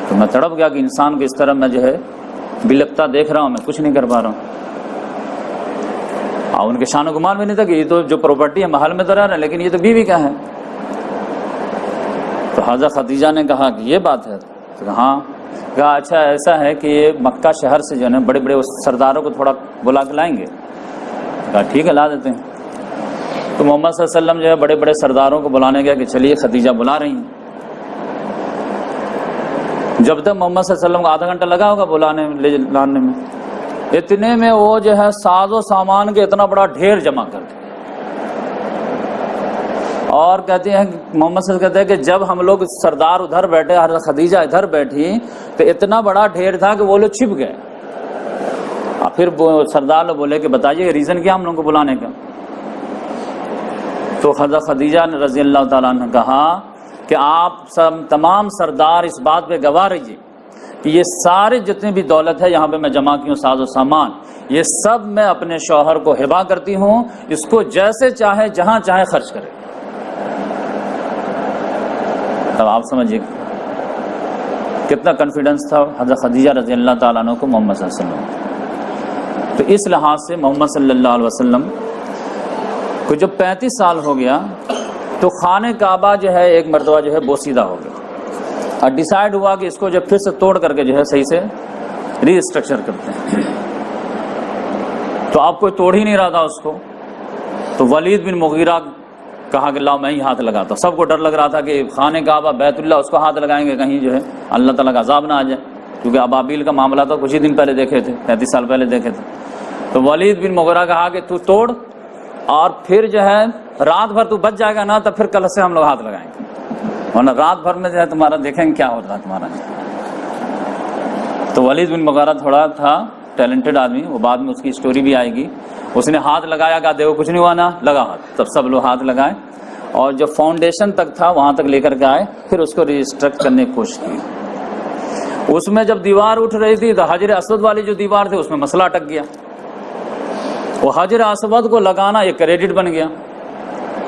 تو میں تڑپ گیا کہ انسان کو اس طرح میں جو ہے بلکتا دیکھ رہا ہوں، میں کچھ نہیں کر پا رہا ہوں۔ اور ان کے شان و گمان بھی نہیں تھا کہ یہ تو جو پراپرٹی ہے محل میں تو رہ رہا ہے، لیکن یہ تو بیوی کا ہے۔ تو حضرت خدیجہ نے کہا کہ یہ بات ہے، تو ہاں، کہا اچھا ایسا ہے کہ یہ مکہ شہر سے جو ہے بڑے بڑے سرداروں کو تھوڑا بلا کے لائیں گے؟ کہا ٹھیک ہے لا دیتے ہیں۔ تو محمد صلی اللہ علیہ وسلم جو ہے بڑے بڑے سرداروں کو بلانے گیا کہ چلیے خدیجہ بلا رہی ہیں۔ جب تک محمد صلی اللہ علیہ وسلم کو آدھا گھنٹہ لگا ہوگا بلانے میں، لانے میں، اتنے میں وہ جو ہے ساز و سامان کے اتنا بڑا ڈھیر جمع کر دیا، اور کہتے ہیں محمد صلی اللہ علیہ وسلم کہتے ہیں کہ جب ہم لوگ سردار ادھر بیٹھے، حضرت خدیجہ ادھر بیٹھی، تو اتنا بڑا ڈھیر تھا کہ وہ لوگ چھپ گئے. اور پھر سردار لوگ بولے کہ بتائیے ریزن کیا ہم لوگوں کو بلانے کا. تو حضرت خدیجہ رضی اللہ تعالیٰ عنہ نے کہا کہ آپ سب تمام سردار اس بات پہ گواہ رہیے کہ یہ سارے جتنے بھی دولت ہے یہاں پہ میں جمع کی ہوں، ساز و سامان، یہ سب میں اپنے شوہر کو ہبہ کرتی ہوں، اس کو جیسے چاہے جہاں چاہے خرچ کرے. تب آپ سمجھیے کتنا کانفیڈنس تھا حضرت خدیجہ رضی اللہ تعالیٰ عنہ کو محمد صلی اللہ علیہ وسلم. تو اس لحاظ سے محمد صلی اللہ علیہ وسلم کو جب 35 سال ہو گیا تو خانہ کعبہ جو ہے ایک مرتبہ جو ہے بوسیدہ ہو گیا، اور ڈیسائیڈ ہوا کہ اس کو جب پھر سے توڑ کر کے جو ہے صحیح سے ری اسٹرکچر کرتے ہیں. تو آپ کوئی توڑ ہی نہیں رہا تھا اس کو. تو ولید بن مغیرہ کہا کہ لاؤ میں ہی ہاتھ لگاتا ہوں. سب کو ڈر لگ رہا تھا کہ خانہ کعبہ بیت اللہ اس کو ہاتھ لگائیں گے کہیں جو ہے اللہ تعالیٰ کا عذاب نہ آ جائے، کیونکہ ابابیل کا معاملہ تو کچھ ہی دن پہلے دیکھے تھے، 35 سال پہلے دیکھے تھے. تو ولید بن مغیرہ کہا کہ تو توڑ، اور پھر جو ہے رات بھر تو بچ جائے گا نا، تب پھر کل سے ہم لوگ ہاتھ لگائیں گے، ورنہ رات بھر میں جو ہے تمہارا دیکھیں گے کیا ہوتا ہے تمہارا. تو ولید بن مغیرہ تھوڑا تھا ٹیلنٹڈ آدمی، وہ بعد میں اس کی اسٹوری بھی آئے گی. اس نے ہاتھ لگایا، کہا دیکھو کچھ نہیں ہوا نا، لگا ہاتھ. تب سب لوگ ہاتھ لگائے اور جو فاؤنڈیشن تک تھا وہاں تک لے کر کے آئے، پھر اس کو ریسٹرکٹ کرنے کی کوشش کی. اس میں جب دیوار اٹھ رہی تھی تو حجر اسود والی جو دیوار تھی اس میں مسئلہ اٹک گیا. وہ حجر اسود کو لگانا ایک کریڈٹ بن گیا،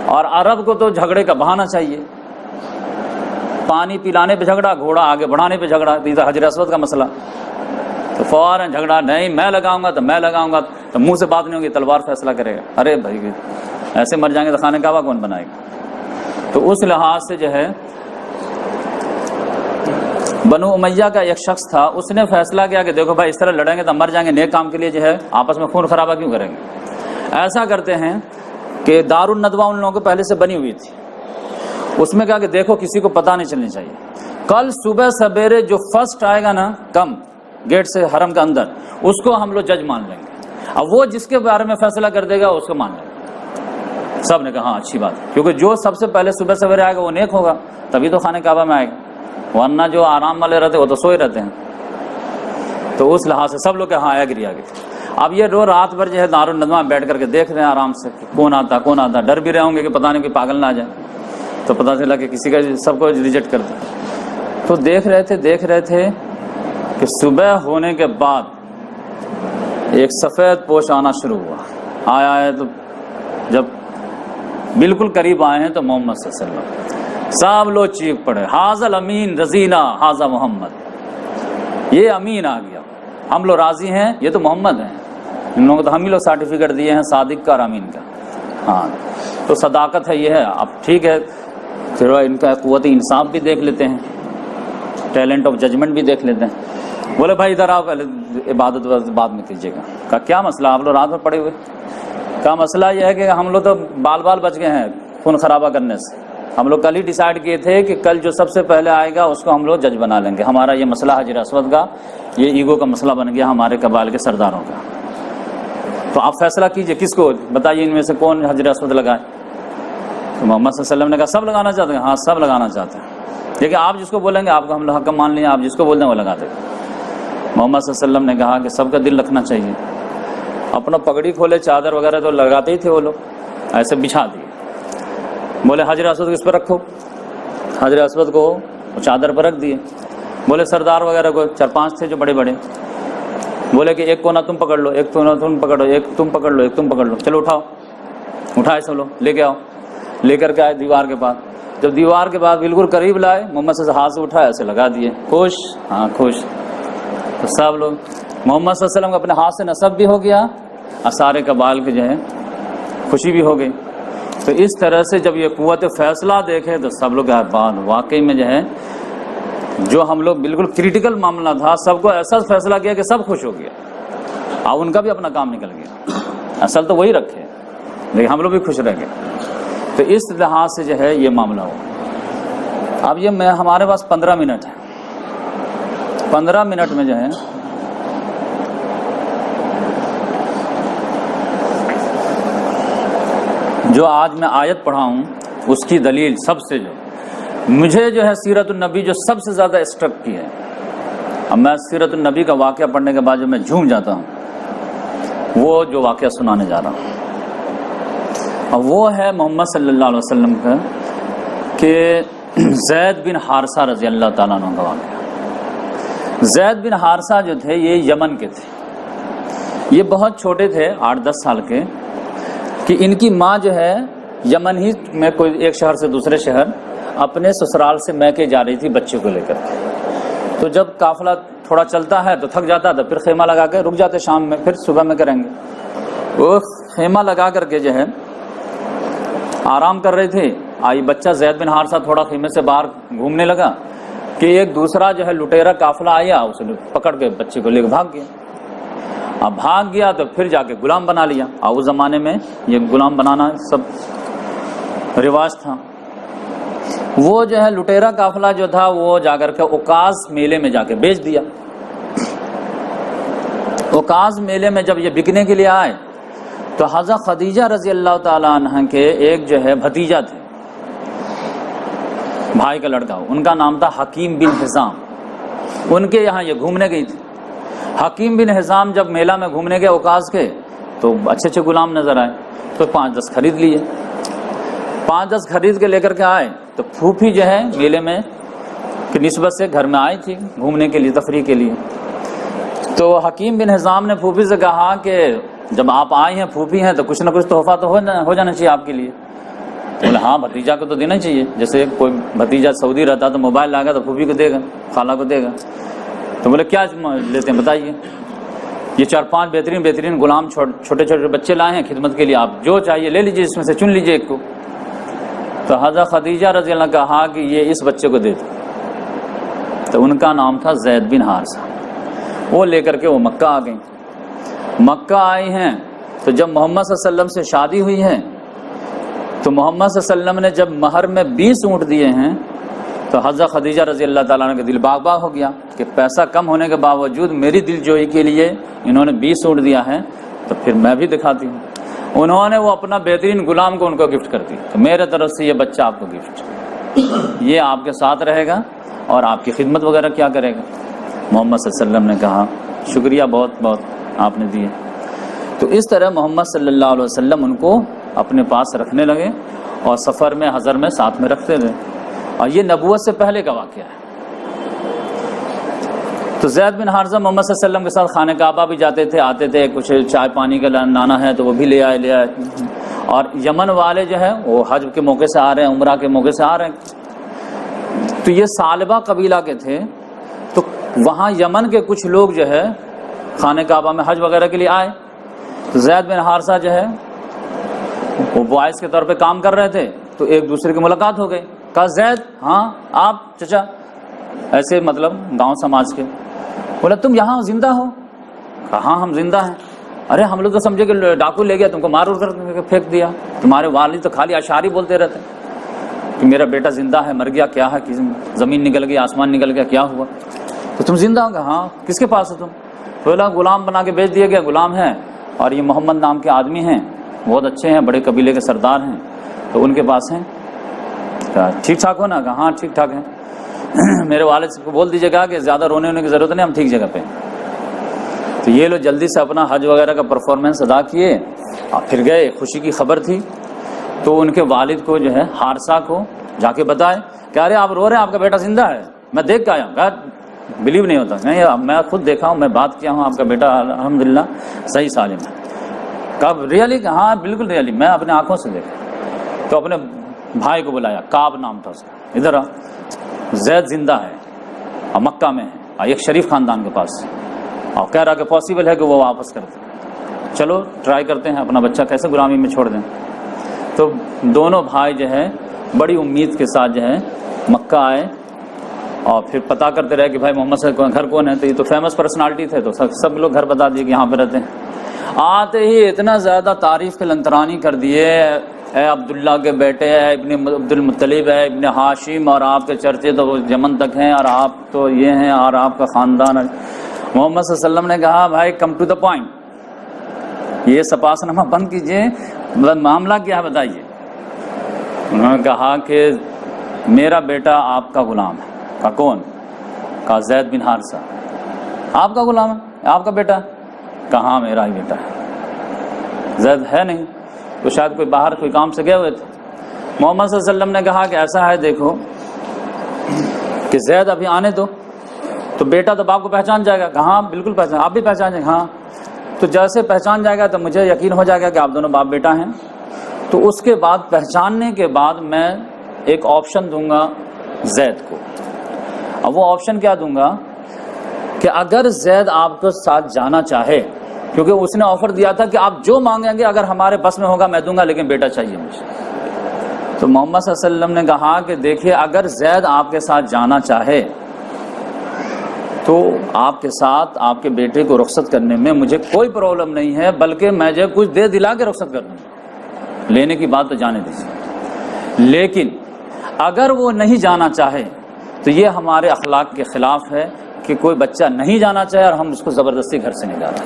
اور عرب کو تو جھگڑے کا بہانہ چاہیے. پانی پلانے پہ جھگڑا، گھوڑا آگے بڑھانے پہ جھگڑا، حجر اسود کا مسئلہ. تو فوراً جھگڑا، نہیں میں لگاؤں گا تو میں لگاؤں گا. تو منہ سے بات نہیں ہوگی، تلوار فیصلہ کرے گا. ارے بھائی ایسے مر جائیں گے تو خانہ کعبہ کون بنائے گا. تو اس لحاظ سے جو ہے بنو امیہ کا ایک شخص تھا، اس نے فیصلہ کیا کہ دیکھو بھائی اس طرح لڑیں گے تو مر جائیں گے، نیک کام کے لیے جو ہے آپس میں خون خرابہ کیوں کریں گے. ایسا کرتے ہیں کہ دار الندوہ ان لوگوں کو پہلے سے بنی ہوئی تھی. اس میں کہا کہ دیکھو کسی کو پتہ نہیں چلنی چاہیے، کل صبح سویرے جو فرسٹ آئے گا نا کم گیٹ سے حرم کے اندر، اس کو ہم لوگ جج مان لیں گے. اب وہ جس کے بارے میں فیصلہ کر دے گا اس کو مان لیں گے. سب نے کہا ہاں اچھی بات، کیونکہ جو سب سے پہلے صبح سویرے آئے گا وہ نیک ہوگا، تبھی تو خانہ کعبہ میں آئے گا، ورنہ جو آرام والے رہتے وہ تو سوئے رہتے ہیں. تو اس لحاظ سے سب لوگ ہاں ایگری آگے. اب یہ رو رات بھر جو ہے دار الندوہ بیٹھ کر کے دیکھ رہے ہیں آرام سے کون آتا. ڈر بھی رہے ہوں گے کہ پتہ نہیں کہ پاگل نہ آ جائے. تو پتہ چلا کہ کسی کا سب کو ریجیکٹ کر دیں. تو دیکھ رہے تھے کہ صبح ہونے کے بعد ایک سفید پوش آنا شروع ہوا. آیا ہے تو جب بالکل قریب آئے ہیں تو محمد صلی اللہ علیہ وسلم، سب لوگ چیخ پڑے حاذا الامین رضینا حاذا محمد. یہ امین آ گیا، ہم لوگ راضی ہیں، یہ تو محمد ہیں. ان لوگوں کو تو ہم ہی لوگ سرٹیفکیٹ دیے ہیں صادق کا اور امین کا. ہاں تو صداقت ہے یہ ہے. اب ٹھیک ہے پھر ان کا قوت انصاف بھی دیکھ لیتے ہیں، ٹیلنٹ آف ججمنٹ بھی دیکھ لیتے ہیں. بولے بھائی ادھر آؤ، پہلے عبادت بعد میں کیجیے گا. کہا کیا مسئلہ، آپ لوگ رات میں پڑے ہوئے. کہا مسئلہ یہ ہے کہ ہم لوگ تو بال بچ گئے ہیں خون خرابہ کرنے سے. ہم لوگ کل ہی ڈیسائیڈ کیے تھے کہ کل جو سب سے پہلے آئے گا اس کو ہم لوگ جج بنا لیں گے. ہمارا یہ مسئلہ حجر اسود کا، یہ ایگو کا مسئلہ بن گیا ہمارے قبائل کے سرداروں کا. تو آپ فیصلہ کیجئے کس کو بتائیے ان میں سے کون حجر اسود لگائے. تو محمد صلی اللہ علیہ وسلم نے کہا سب لگانا چاہتے ہیں. ہاں سب لگانا چاہتے ہیں، لیکن آپ جس کو بولیں گے آپ کو ہم لوگ حکم مان لیں، آپ جس کو بولتے ہیں وہ لگا دیں. محمد صلی اللہ علیہ وسلم نے کہا کہ سب کا دل رکھنا چاہیے. اپنا پگڑی کھولے، چادر وغیرہ تو لگاتے ہی تھے وہ لوگ، ایسے بچھا دیے. بولے حجر اسود کس پر رکھو، حجر اسود کو چادر پر رکھ دیے. بولے سردار وغیرہ کو 4-5 تھے جو بڑے بڑے، بولے کہ ایک کونا تم پکڑ لو، ایک کونا تم پکڑو، ایک تم پکڑ لو، ایک تم پکڑ لو، چلو اٹھاؤ. اٹھائے سب لوگ، لے کے آؤ. لے کر کے آئے دیوار کے پاس. جب دیوار کے بعد بالکل قریب لائے، محمد صلی اللہ علیہ وسلم ہاتھ سے اٹھایا ایسے لگا دیے. خوش، ہاں خوش. تو سب لوگ محمد صلی اللہ علیہ وسلم کو اپنے ہاتھ سے نصب بھی ہو گیا اور سارے قبائل کے جو ہے خوشی بھی ہو گئی. تو اس طرح سے جب یہ قوت فیصلہ دیکھے تو سب لوگ بعد واقعی میں جو ہے جو ہم لوگ بالکل کریٹیکل معاملہ تھا سب کو ایسا فیصلہ کیا کہ سب خوش ہو گیا، اور ان کا بھی اپنا کام نکل گیا. اصل تو وہی رکھے لیکن ہم لوگ بھی خوش رہ گئے. تو اس لحاظ سے جو ہے یہ معاملہ ہوا. اب یہ ہمارے پاس 15 منٹ ہے. 15 منٹ میں جو ہے جو آج میں آیت پڑھا ہوں اس کی دلیل سب سے جو مجھے جو ہے سیرت النبی جو سب سے زیادہ اسٹرک کی ہے، اب میں سیرت النبی کا واقعہ پڑھنے کے بعد جو میں جھوم جاتا ہوں، وہ جو واقعہ سنانے جا رہا ہوں، اور وہ ہے محمد صلی اللہ علیہ وسلم کا کہ زید بن حارثہ رضی اللہ تعالیٰ عنہ کا واقعہ۔ زید بن حارثہ جو تھے یہ یمن کے تھے، یہ بہت چھوٹے تھے 8-10 سال کے، کہ ان کی ماں جو ہے یمن ہی میں کوئی ایک شہر سے دوسرے شہر اپنے سسرال سے میکے جا رہی تھی بچے کو لے کر کے۔ تو جب قافلہ تھوڑا چلتا ہے تو تھک جاتا تھا، پھر خیمہ لگا کے رک جاتے شام میں، پھر صبح میں کریں گے۔ وہ خیمہ لگا کر کے جو ہے آرام کر رہے تھے، آئی بچہ زید بن حارثہ تھوڑا خیمے سے باہر گھومنے لگا کہ ایک دوسرا جو ہے لٹیرا قافلہ آیا، اسے پکڑ کے بچے کو لے کے بھاگ گیا۔ اب بھاگ گیا تو پھر جا کے غلام بنا لیا، اور اس زمانے میں یہ غلام بنانا سب رواج تھا۔ وہ جو ہے لٹیرا قافلہ جو تھا وہ جا کر کے اوکاز میلے میں جا کے بیچ دیا۔ اوکاز میلے میں جب یہ بکنے کے لیے آئے تو حضرت خدیجہ رضی اللہ تعالیٰ عنہ کے ایک جو ہے بھتیجا تھے، بھائی کا لڑکا، ان کا نام تھا حکیم بن حزام، ان کے یہاں یہ گھومنے گئی تھی۔ حکیم بن حزام جب میلہ میں گھومنے گئے اوکاز کے تو اچھے اچھے غلام نظر آئے، تو 5-10 خرید لیے۔ 5-10 خرید کے لے کر کے آئے تو پھوپھی جو ہے میلے میں کی نسبت سے گھر میں آئی تھی گھومنے کے لیے، تفریح کے لیے۔ تو حکیم بن حزام نے پھوپھی سے کہا کہ جب آپ آئی ہیں، پھوپھی ہیں، تو کچھ نہ کچھ تحفہ تو ہو جانا چاہیے آپ کے لیے۔ بولے ہاں بھتیجا کو تو دینا چاہیے، جیسے کوئی بھتیجا سعودی رہتا تو موبائل لا گا تو پھوپھی کو دے گا، خالہ کو دے گا۔ تو بولے کیا لیتے ہیں بتائیے۔ یہ 4-5 بہترین غلام چھوٹے چھوٹے بچے لائے ہیں خدمت کے لیے، آپ جو چاہیے لے لیجیے، اس میں سے چن لیجیے ایک کو۔ تو حضرت خدیجہ رضی اللہ عنہ کہا کہ یہ اس بچے کو دے دو۔ تو ان کا نام تھا زید بن حارثہ۔ وہ لے کر کے وہ مکہ آ گئیں۔ مکہ آئی ہیں تو جب محمد صلی اللہ علیہ وسلم سے شادی ہوئی ہے تو محمد صلی اللہ علیہ وسلم نے جب مہر میں 20 اونٹ دیے ہیں تو حضرت خدیجہ رضی اللہ تعالیٰ عنہ کا دل باغ باغ ہو گیا کہ پیسہ کم ہونے کے باوجود میری دل جوئی کے لیے انہوں نے 20 اونٹ دیا ہے، تو پھر میں بھی دکھاتی ہوں۔ انہوں نے وہ اپنا بہترین غلام کو ان کو گفٹ کر دی، تو میرے طرف سے یہ بچہ آپ کو گفٹ، یہ آپ کے ساتھ رہے گا اور آپ کی خدمت وغیرہ کیا کرے گا۔ محمد صلی اللہ علیہ وسلم نے کہا شکریہ، بہت بہت آپ نے دیے۔ تو اس طرح محمد صلی اللہ علیہ وسلم ان کو اپنے پاس رکھنے لگے اور سفر میں حضر میں ساتھ میں رکھتے رہے، اور یہ نبوت سے پہلے کا واقعہ ہے۔ تو زید بن حارثہ محمد صلی اللہ علیہ وسلم کے ساتھ خانہ کعبہ بھی جاتے تھے، آتے تھے، کچھ چائے پانی کا لانا ہے تو وہ بھی لے آئے۔ اور یمن والے جو ہے وہ حج کے موقع سے آ رہے ہیں، عمرہ کے موقع سے آ رہے ہیں، تو یہ سالبہ قبیلہ کے تھے، تو وہاں یمن کے کچھ لوگ جو ہے خانہ کعبہ میں حج وغیرہ کے لیے آئے، تو زید بن حارثہ جو ہے وہ باعث کے طور پہ کام کر رہے تھے، تو ایک دوسرے کی ملاقات ہو گئی۔ کہا زید، ہاں آپ چچا، ایسے مطلب گاؤں سماج کے۔ بولا تم یہاں زندہ ہو؟ کہا ہاں ہم زندہ ہیں۔ ارے ہم لوگ تو سمجھے کہ ڈاکو لے گیا، تم کو مار کر پھینک دیا، تمہارے والد تو خالی اشعاری بولتے رہتے کہ میرا بیٹا زندہ ہے، مر گیا، کیا ہے، زمین نکل گئی، آسمان نکل گیا، کیا ہوا؟ تو تم زندہ ہو گا؟ ہاں۔ کس کے پاس ہو تم؟ بولا غلام بنا کے بیچ دیا گیا، غلام ہے، اور یہ محمد نام کے آدمی ہیں، بہت اچھے ہیں، بڑے قبیلے کے سردار ہیں، تو ان کے پاس ہیں۔ ٹھیک ٹھاک ہو نا؟ کہا ہاں ٹھیک ٹھاک ہے۔ میرے والد کو بول دیجیے گا کہ زیادہ رونے ہونے کی ضرورت نہیں، ہم ٹھیک جگہ پہ۔ تو یہ لوگ جلدی سے اپنا حج وغیرہ کا پرفارمنس ادا کیے اور پھر گئے۔ خوشی کی خبر تھی تو ان کے والد کو جو ہے حارثہ کو جا کے بتائے کہ ارے آپ رو رہے ہیں، آپ کا بیٹا زندہ ہے، میں دیکھ کے آیا ہوں۔ کہا بلیو نہیں ہوتا، نہیں میں خود دیکھا ہوں، میں بات کیا ہوں، آپ کا بیٹا الحمدللہ صحیح سالم ہے۔ کب ریئلی؟ ہاں بالکل ریئلی، میں اپنے آنکھوں سے دیکھا۔ تو اپنے بھائی کو بلایا، کعب نام تھا اس کا، ادھر آ، زید زندہ ہے اور مکہ میں ہے اور ایک شریف خاندان کے پاس، اور کہہ رہا کہ پاسبل ہے کہ وہ واپس کر دیں، چلو ٹرائی کرتے ہیں، اپنا بچہ کیسے غلامی میں چھوڑ دیں۔ تو دونوں بھائی جو ہے بڑی امید کے ساتھ جو ہے مکہ آئے اور پھر پتہ کرتے رہے کہ بھائی محمد صلی اللہ علیہ وسلم گھر کون ہے، تو یہ تو فیمس پرسنالٹی تھے، تو سب لوگ گھر بتا دیے کہ یہاں پہ رہتے ہیں۔ آتے ہی اتنا زیادہ تعریف کے لنترانی کر دیے، اے عبداللہ کے بیٹے، اے ابن عبد المطلب، اے ابن ہاشم، اور آپ کے چرچے تو یمن تک ہیں، اور آپ تو یہ ہیں، اور آپ کا خاندان۔ محمد صلی اللہ علیہ وسلم نے کہا بھائی کم ٹو دا پوائنٹ، یہ سپاسنامہ بند کیجئے، معاملہ کیا ہے بتائیے۔ انہوں نے کہا کہ میرا بیٹا آپ کا غلام ہے. کہا کون؟ کہا زید بن حارثہ. آپ کا غلام ہے؟ آپ کا بیٹا ہے؟ کہا میرا ہی بیٹا ہے. زید ہے نہیں تو شاید کوئی باہر کوئی کام سے گئے ہوئے تھے. محمد صلی اللہ علیہ وسلم نے کہا کہ ایسا ہے دیکھو کہ زید ابھی آنے دو تو بیٹا تو باپ کو پہچان جائے گا. کہاں بالکل پہچان, آپ بھی پہچان جائیں گے. ہاں تو جیسے پہچان جائے گا تو مجھے یقین ہو جائے گا کہ آپ دونوں باپ بیٹا ہیں. تو اس کے بعد پہچاننے کے بعد میں ایک آپشن دوں گا زید کو. اب وہ آپشن کیا دوں گا کہ اگر زید آپ کو ساتھ جانا چاہے, کیونکہ اس نے آفر دیا تھا کہ آپ جو مانگیں گے اگر ہمارے بس میں ہوگا میں دوں گا, لیکن بیٹا چاہیے مجھے. تو محمد صلی اللہ علیہ وسلم نے کہا کہ دیکھیے اگر زید آپ کے ساتھ جانا چاہے تو آپ کے ساتھ آپ کے بیٹے کو رخصت کرنے میں مجھے کوئی پرابلم نہیں ہے, بلکہ میں جو کچھ دے دلا کے رخصت کر دوں گا, لینے کی بات تو جانے دیجیے. لیکن اگر وہ نہیں جانا چاہے تو یہ ہمارے اخلاق کے خلاف ہے کہ کوئی بچہ نہیں جانا چاہے اور ہم اس کو زبردستی گھر سے نکالیں.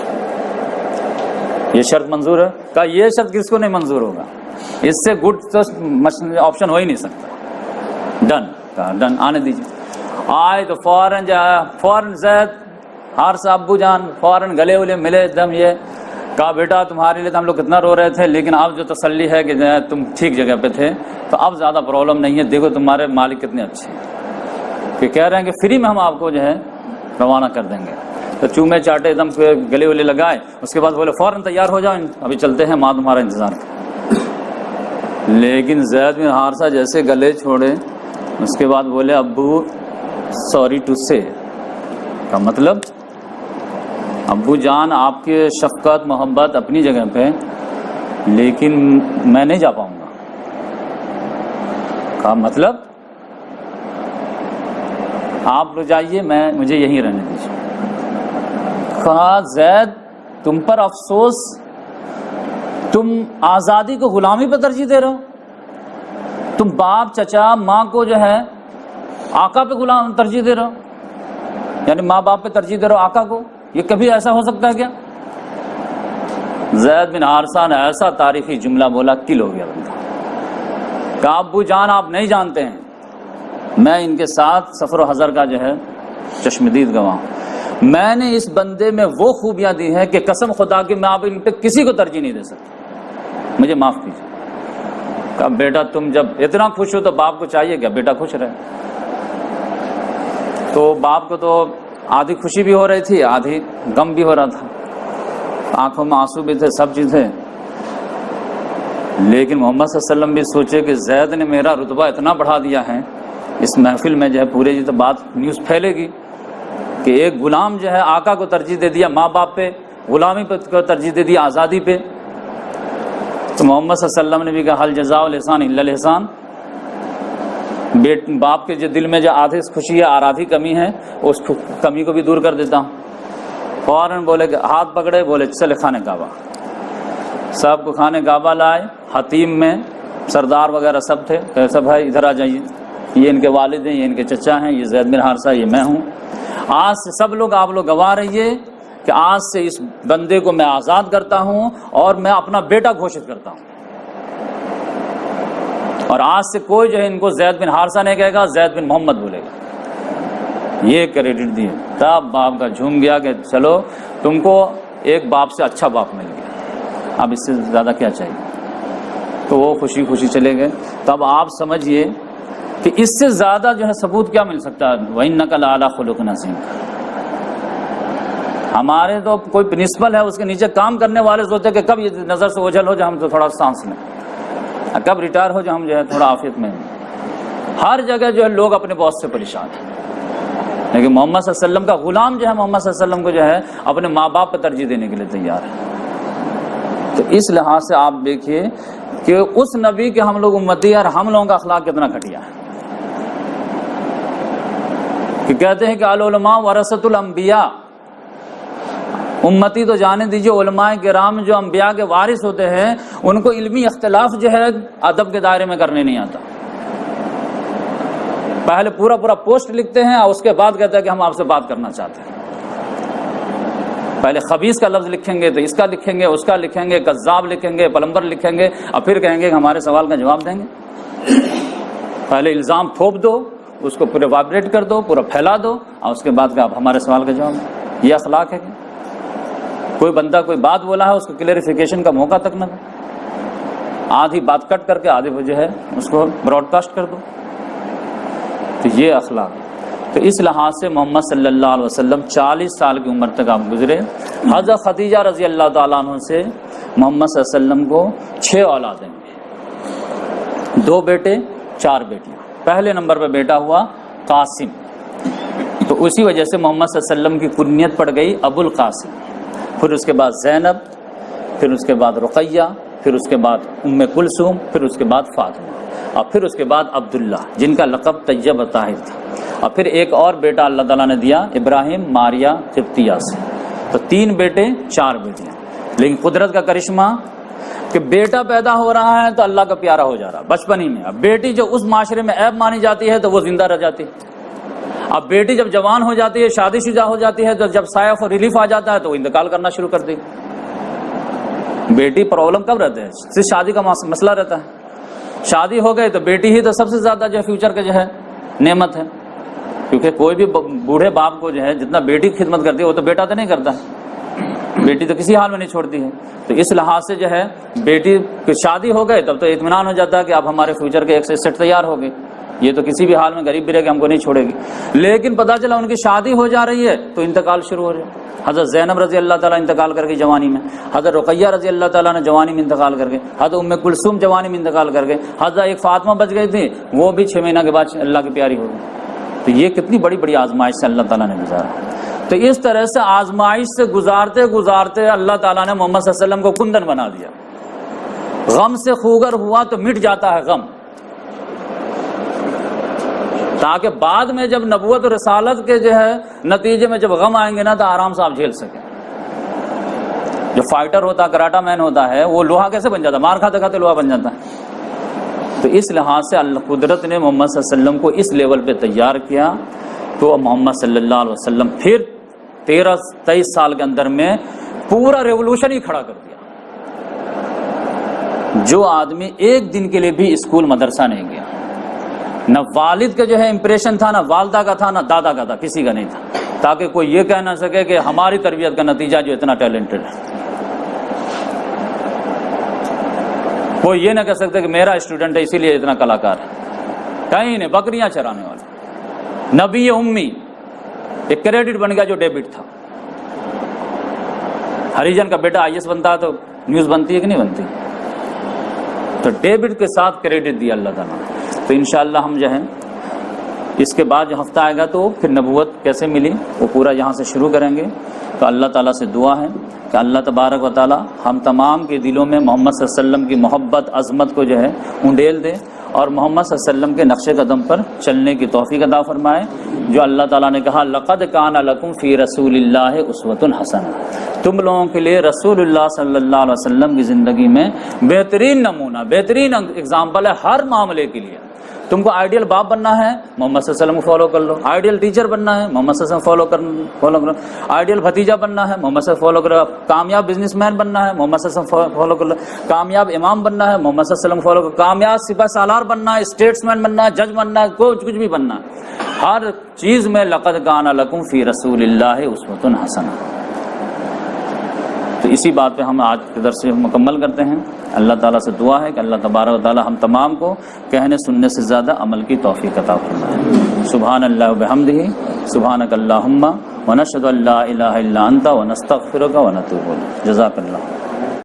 یہ شرط منظور ہے؟ کہا یہ شرط کس کو نہیں منظور ہوگا, اس سے گڈ تو آپشن ہو ہی نہیں سکتا. ڈن. کہا ڈن, آنے دیجیے. آئے تو فوراً زید حارثہ ابو جان فوراً گلے ولے ملے ایک دم. یہ کہا بیٹا تمہارے لیے تو ہم لوگ کتنا رو رہے تھے, لیکن اب جو تسلی ہے کہ تم ٹھیک جگہ پہ تھے تو اب زیادہ پرابلم نہیں ہے. دیکھو تمہارے مالک کتنے اچھے ہیں کہ کہہ رہے ہیں کہ فری میں ہم آپ کو جو ہے روانہ کر دیں گے. تو چومے چاٹے ایک دم گلے ولے لگائے, اس کے بعد بولے فوراً تیار ہو جاؤ, ابھی چلتے ہیں, ماں تمہارا انتظار کر. لیکن زید بن حارثہ جیسے گلے چھوڑے اس کے بعد بولے ابو سوری ٹو سے. کا مطلب ابو جان آپ کے شفقت محبت اپنی جگہ پہ, لیکن میں نہیں جا پاؤں گا. کا مطلب آپ لوگ جائیے, مجھے یہیں رہنے دیجیے. کہا زید تم پر افسوس, تم آزادی کو غلامی پہ ترجیح دے رہے ہو, تم باپ چچا ماں کو جو ہے آقا پہ غلام ترجیح دے رہے ہو, یعنی ماں باپ پہ ترجیح دے رہے ہو آقا کو. یہ کبھی ایسا ہو سکتا ہے کیا؟ زید بن حارثہ نے ایسا تاریخی جملہ بولا, کل ہو گیا بندہ. کہا ابو جان آپ نہیں جانتے ہیں, میں ان کے ساتھ سفر و حضر کا جو ہے چشمدید گواہ ہوں. میں نے اس بندے میں وہ خوبیاں دی ہیں کہ قسم خدا کی میں آپ ان پہ کسی کو ترجیح نہیں دے سکتا, مجھے معاف کیجیے. کہا بیٹا تم جب اتنا خوش ہو تو باپ کو چاہیے کیا بیٹا خوش رہے. تو باپ کو تو آدھی خوشی بھی ہو رہی تھی, آدھی غم بھی ہو رہا تھا, آنکھوں میں آنسو بھی تھے, سب چیزیں. لیکن محمد صلی اللہ علیہ وسلم بھی سوچے کہ زید نے میرا رتبہ اتنا بڑھا دیا ہے اس محفل میں جو ہے پورے جی تو بات نیوز پھیلے گی کہ ایک غلام جو ہے آقا کو ترجیح دے دیا ماں باپ پہ, غلامی پہ ترجیح دے دیا آزادی پہ. تو محمد صلی اللہ علیہ وسلم نے بھی کہا حل جزاء الاحسان الا الاحسان. باپ کے جو دل میں جو آدھی خوشی ہے اور آدھی کمی ہے اس کمی کو بھی دور کر دیتا ہوں. فوراً بولے کہ ہاتھ پکڑے, بولے چلے خانے کعبہ. سب کو خانے کعبہ لائے, حتیم میں سردار وغیرہ سب تھے. کیسا بھائی ادھر آ جائیے, یہ ان کے والد ہیں, یہ ان کے چچا ہیں, یہ زید بن حارثہ, یہ میں ہوں. آج سے سب لوگ آپ لوگ گواہ رہیے کہ آج سے اس بندے کو میں آزاد کرتا ہوں اور میں اپنا بیٹا گھوشت کرتا ہوں. اور آج سے کوئی جو ہے ان کو زید بن حارثہ نہیں کہے گا, زید بن محمد بولے گا. یہ کریڈٹ دیے. تب باپ کا جھوم گیا کہ چلو تم کو ایک باپ سے اچھا باپ مل گیا, اب اس سے زیادہ کیا چاہیے. تو وہ خوشی خوشی چلے گئے. تب آپ سمجھیے کہ اس سے زیادہ جو ہے ثبوت کیا مل سکتا ہے. وَإِنَّكَ لَعَلَىٰ خُلُقٍ عَظِيمٍ. ہمارے تو کوئی پرنسپل ہے, اس کے نیچے کام کرنے والے سوچتے کہ کب یہ نظر سے اوجھل ہو جائے ہم تو تھوڑا سانس لیں, کب ریٹائر ہو جائے ہم جو ہے تھوڑا عافیت میں. ہر جگہ جو ہے لوگ اپنے باس سے پریشان ہیں, لیکن محمد صلی اللہ علیہ وسلم کا غلام جو ہے محمد صلی اللہ علیہ وسلم کو جو ہے اپنے ماں باپ کو ترجیح دینے کے لیے تیار ہے. تو اس لحاظ سے آپ دیکھیے کہ اس نبی کے ہم لوگ امتی ہیں اور ہم لوگوں کا اخلاق کتنا گھٹیا ہے. کہ کہتے ہیں کہ العلماء ورثۃ الانبیاء, امتی تو جانے دیجیے علماء کرام جو انبیاء کے وارث ہوتے ہیں ان کو علمی اختلاف جو ہے ادب کے دائرے میں کرنے نہیں آتا. پہلے پورا پوسٹ لکھتے ہیں اور اس کے بعد کہتے ہیں کہ ہم آپ سے بات کرنا چاہتے ہیں. پہلے خبیث کا لفظ لکھیں گے تو اس کا لکھیں گے, اس کا لکھیں گے, کذاب لکھیں گے, پلمبر لکھیں گے, اور پھر کہیں گے کہ ہمارے سوال کا جواب دیں گے. پہلے الزام تھوپ دو، اس کو پورے وائبریٹ کر دو، پورا پھیلا دو، اور اس کے بعد کہ آپ ہمارے سوال کا جواب دیں۔ یہ اخلاق ہے کہ کوئی بندہ کوئی بات بولا ہے اس کو کلیریفیکیشن کا موقع تک نہ دو، آدھی بات کٹ کر کے آدھے جو ہے اس کو براڈ کاسٹ کر دو، تو یہ اخلاق۔ تو اس لحاظ سے محمد صلی اللہ علیہ وسلم 40 سال کی عمر تک آپ گزرے۔ حضرت خدیجہ رضی اللہ تعالیٰ عنہ سے محمد صلی اللہ علیہ وسلم کو 6 اولادیں ہوئی، 2 بیٹے 4 بیٹیاں۔ پہلے نمبر پہ بیٹا ہوا قاسم، تو اسی وجہ سے محمد صلی اللہ علیہ وسلم کی کنیت پڑ گئی ابو القاسم۔ پھر اس کے بعد زینب، پھر اس کے بعد رقیہ، پھر اس کے بعد ام کلثوم، پھر اس کے بعد فاطمہ، اور پھر اس کے بعد عبداللہ جن کا لقب طیب طاہر تھا، اور پھر ایک اور بیٹا اللہ تعالیٰ نے دیا ابراہیم ماریہ قبطیہ سے۔ تو 3 بیٹے 4 بیٹیاں۔ لیکن قدرت کا کرشمہ کہ بیٹا پیدا ہو رہا ہے تو اللہ کا پیارا ہو جا رہا بچپن ہی میں۔ اب بیٹی جو اس معاشرے میں عیب مانی جاتی ہے تو وہ زندہ رہ جاتی ہے۔ اب بیٹی جب جوان ہو جاتی ہے، شادی شدہ ہو جاتی ہے، تو جب سائف اور ریلیف آ جاتا ہے تو وہ انتقال کرنا شروع کر دے گی۔ بیٹی پرابلم کب رہتا ہے؟ صرف شادی کا مسئلہ رہتا ہے۔ شادی ہو گئے تو بیٹی ہی تو سب سے زیادہ جو ہے فیوچر کا جو ہے نعمت ہے، کیونکہ کوئی بھی بوڑھے باپ کو جو ہے جتنا بیٹی کی خدمت کرتی ہے وہ تو بیٹا تو نہیں کرتا ہے، بیٹی تو کسی حال میں نہیں چھوڑتی ہے۔ تو اس لحاظ سے جو ہے بیٹی کی شادی ہو گئے تب تو اطمینان ہو جاتا ہے کہ آپ ہمارے فیوچر کے ایک سے سیٹ تیار ہو گئے، یہ تو کسی بھی حال میں غریب بھی رہے کہ ہم کو نہیں چھوڑے گی۔ لیکن پتہ چلا ان کی شادی ہو جا رہی ہے تو انتقال شروع ہو رہا ہے۔ حضرت زینب رضی اللہ تعالیٰ انتقال کر گئی جوانی میں، حضرت رقیہ رضی اللہ تعالیٰ نے جوانی میں انتقال کر گئے، حضرت ام کلثوم جوانی میں انتقال کر گئے، حضرت ایک فاطمہ بچ گئی تھی وہ بھی 6 مہینہ کے بعد اللہ کی پیاری ہو گئی۔ تو یہ کتنی بڑی بڑی آزمائش سے اللہ تعالیٰ نے گزارا۔ تو اس طرح سے آزمائش سے گزارتے گزارتے اللہ تعالیٰ نے محمد صلی اللہ علیہ وسلم کو کندن بنا دیا۔ غم سے خوگر ہوا تو مٹ جاتا ہے غم، تاکہ بعد میں جب نبوت و رسالت کے جو ہے نتیجے میں جب غم آئیں گے نا تو آرام سے آپ جھیل سکیں۔ جو فائٹر ہوتا ہے، کراٹا مین ہوتا ہے، وہ لوہا کیسے بن جاتا ہے؟ مار کھاتے کھاتے لوہا بن جاتا ہے۔ تو اس لحاظ سے اللہ قدرت نے محمد صلی اللہ علیہ وسلم کو اس لیول پہ تیار کیا، تو محمد صلی اللہ علیہ وسلم پھر 23 سال کے اندر میں پورا ریولوشن ہی کھڑا کر دیا۔ جو آدمی ایک دن کے لیے بھی اسکول مدرسہ نہیں گیا، نہ والد کا جو ہے امپریشن تھا، نہ والدہ کا تھا، نہ دادا کا تھا، کسی کا نہیں تھا، تاکہ کوئی یہ کہہ نہ سکے کہ ہماری تربیت کا نتیجہ جو اتنا ٹیلنٹڈ ہے، کوئی یہ نہ کہہ سکتے کہ میرا اسٹوڈنٹ ہے اسی لیے اتنا کلاکار ہے، کہیں نہیں، بکریاں چرانے والا نبی امی ایک کریڈٹ بن گیا جو ڈیبٹ تھا۔ ہریجن کا بیٹا IAS بنتا ہے تو نیوز بنتی ہے کہ نہیں بنتی؟ تو ڈیبٹ کے ساتھ کریڈٹ دیا اللہ تعالیٰ نے۔ تو انشاءاللہ ہم جو ہے اس کے بعد جو ہفتہ آئے گا تو پھر نبوت کیسے ملی وہ پورا یہاں سے شروع کریں گے۔ تو اللہ تعالیٰ سے دعا ہے کہ اللہ تبارک و تعالیٰ ہم تمام کے دلوں میں محمد صلی اللہ علیہ وسلم کی محبت عظمت کو جو ہے انڈیل دے، اور محمد صلی اللہ علیہ وسلم کے نقش قدم پر چلنے کی توفیق عطا فرمائے۔ جو اللہ تعالیٰ نے کہا لقد کان لکم فی رسول اللہ اسوۃ حسنہ، تم لوگوں کے لیے رسول اللہ صلی اللہ علیہ وسلم کی زندگی میں بہترین نمونہ، بہترین اگزامپل ہے ہر معاملے کے لیے۔ تم کو آئیڈیل باپ بننا ہے محمد صلی اللہ علیہ وسلم کو فالو کر لو، آئیڈیل ٹیچر بننا ہے محمد صلی اللہ علیہ وسلم فالو کرو، آئیڈیل بھتیجا بننا ہے محمد صلی اللہ علیہ وسلم فالو کرو، کامیاب بزنس مین بننا ہے محمد صلی اللہ علیہ وسلم فالو کر لو، کامیاب امام بننا ہے محمد صلی اللہ علیہ وسلم فالو کرو، کامیاب سپاہ سالار بننا ہے، اسٹیٹس مین بننا ہے، جج بننا ہے، کچھ بھی بننا ہے، ہر چیز میں لقد کان لکم فی رسول اللہ اسوۃ حسنہ۔ تو اسی بات پہ ہم آج کے درس مکمل کرتے ہیں۔ اللہ تعالیٰ سے دعا ہے کہ اللہ تبارک و تعالیٰ ہم تمام کو کہنے سننے سے زیادہ عمل کی توفیق عطا فرمائے۔ سبحان اللہ و بحمدہ، سبحانک اللہم ونشہد ان لا الہ الا انت ونستغفرک ونتوب الیک۔ جزاک اللہ۔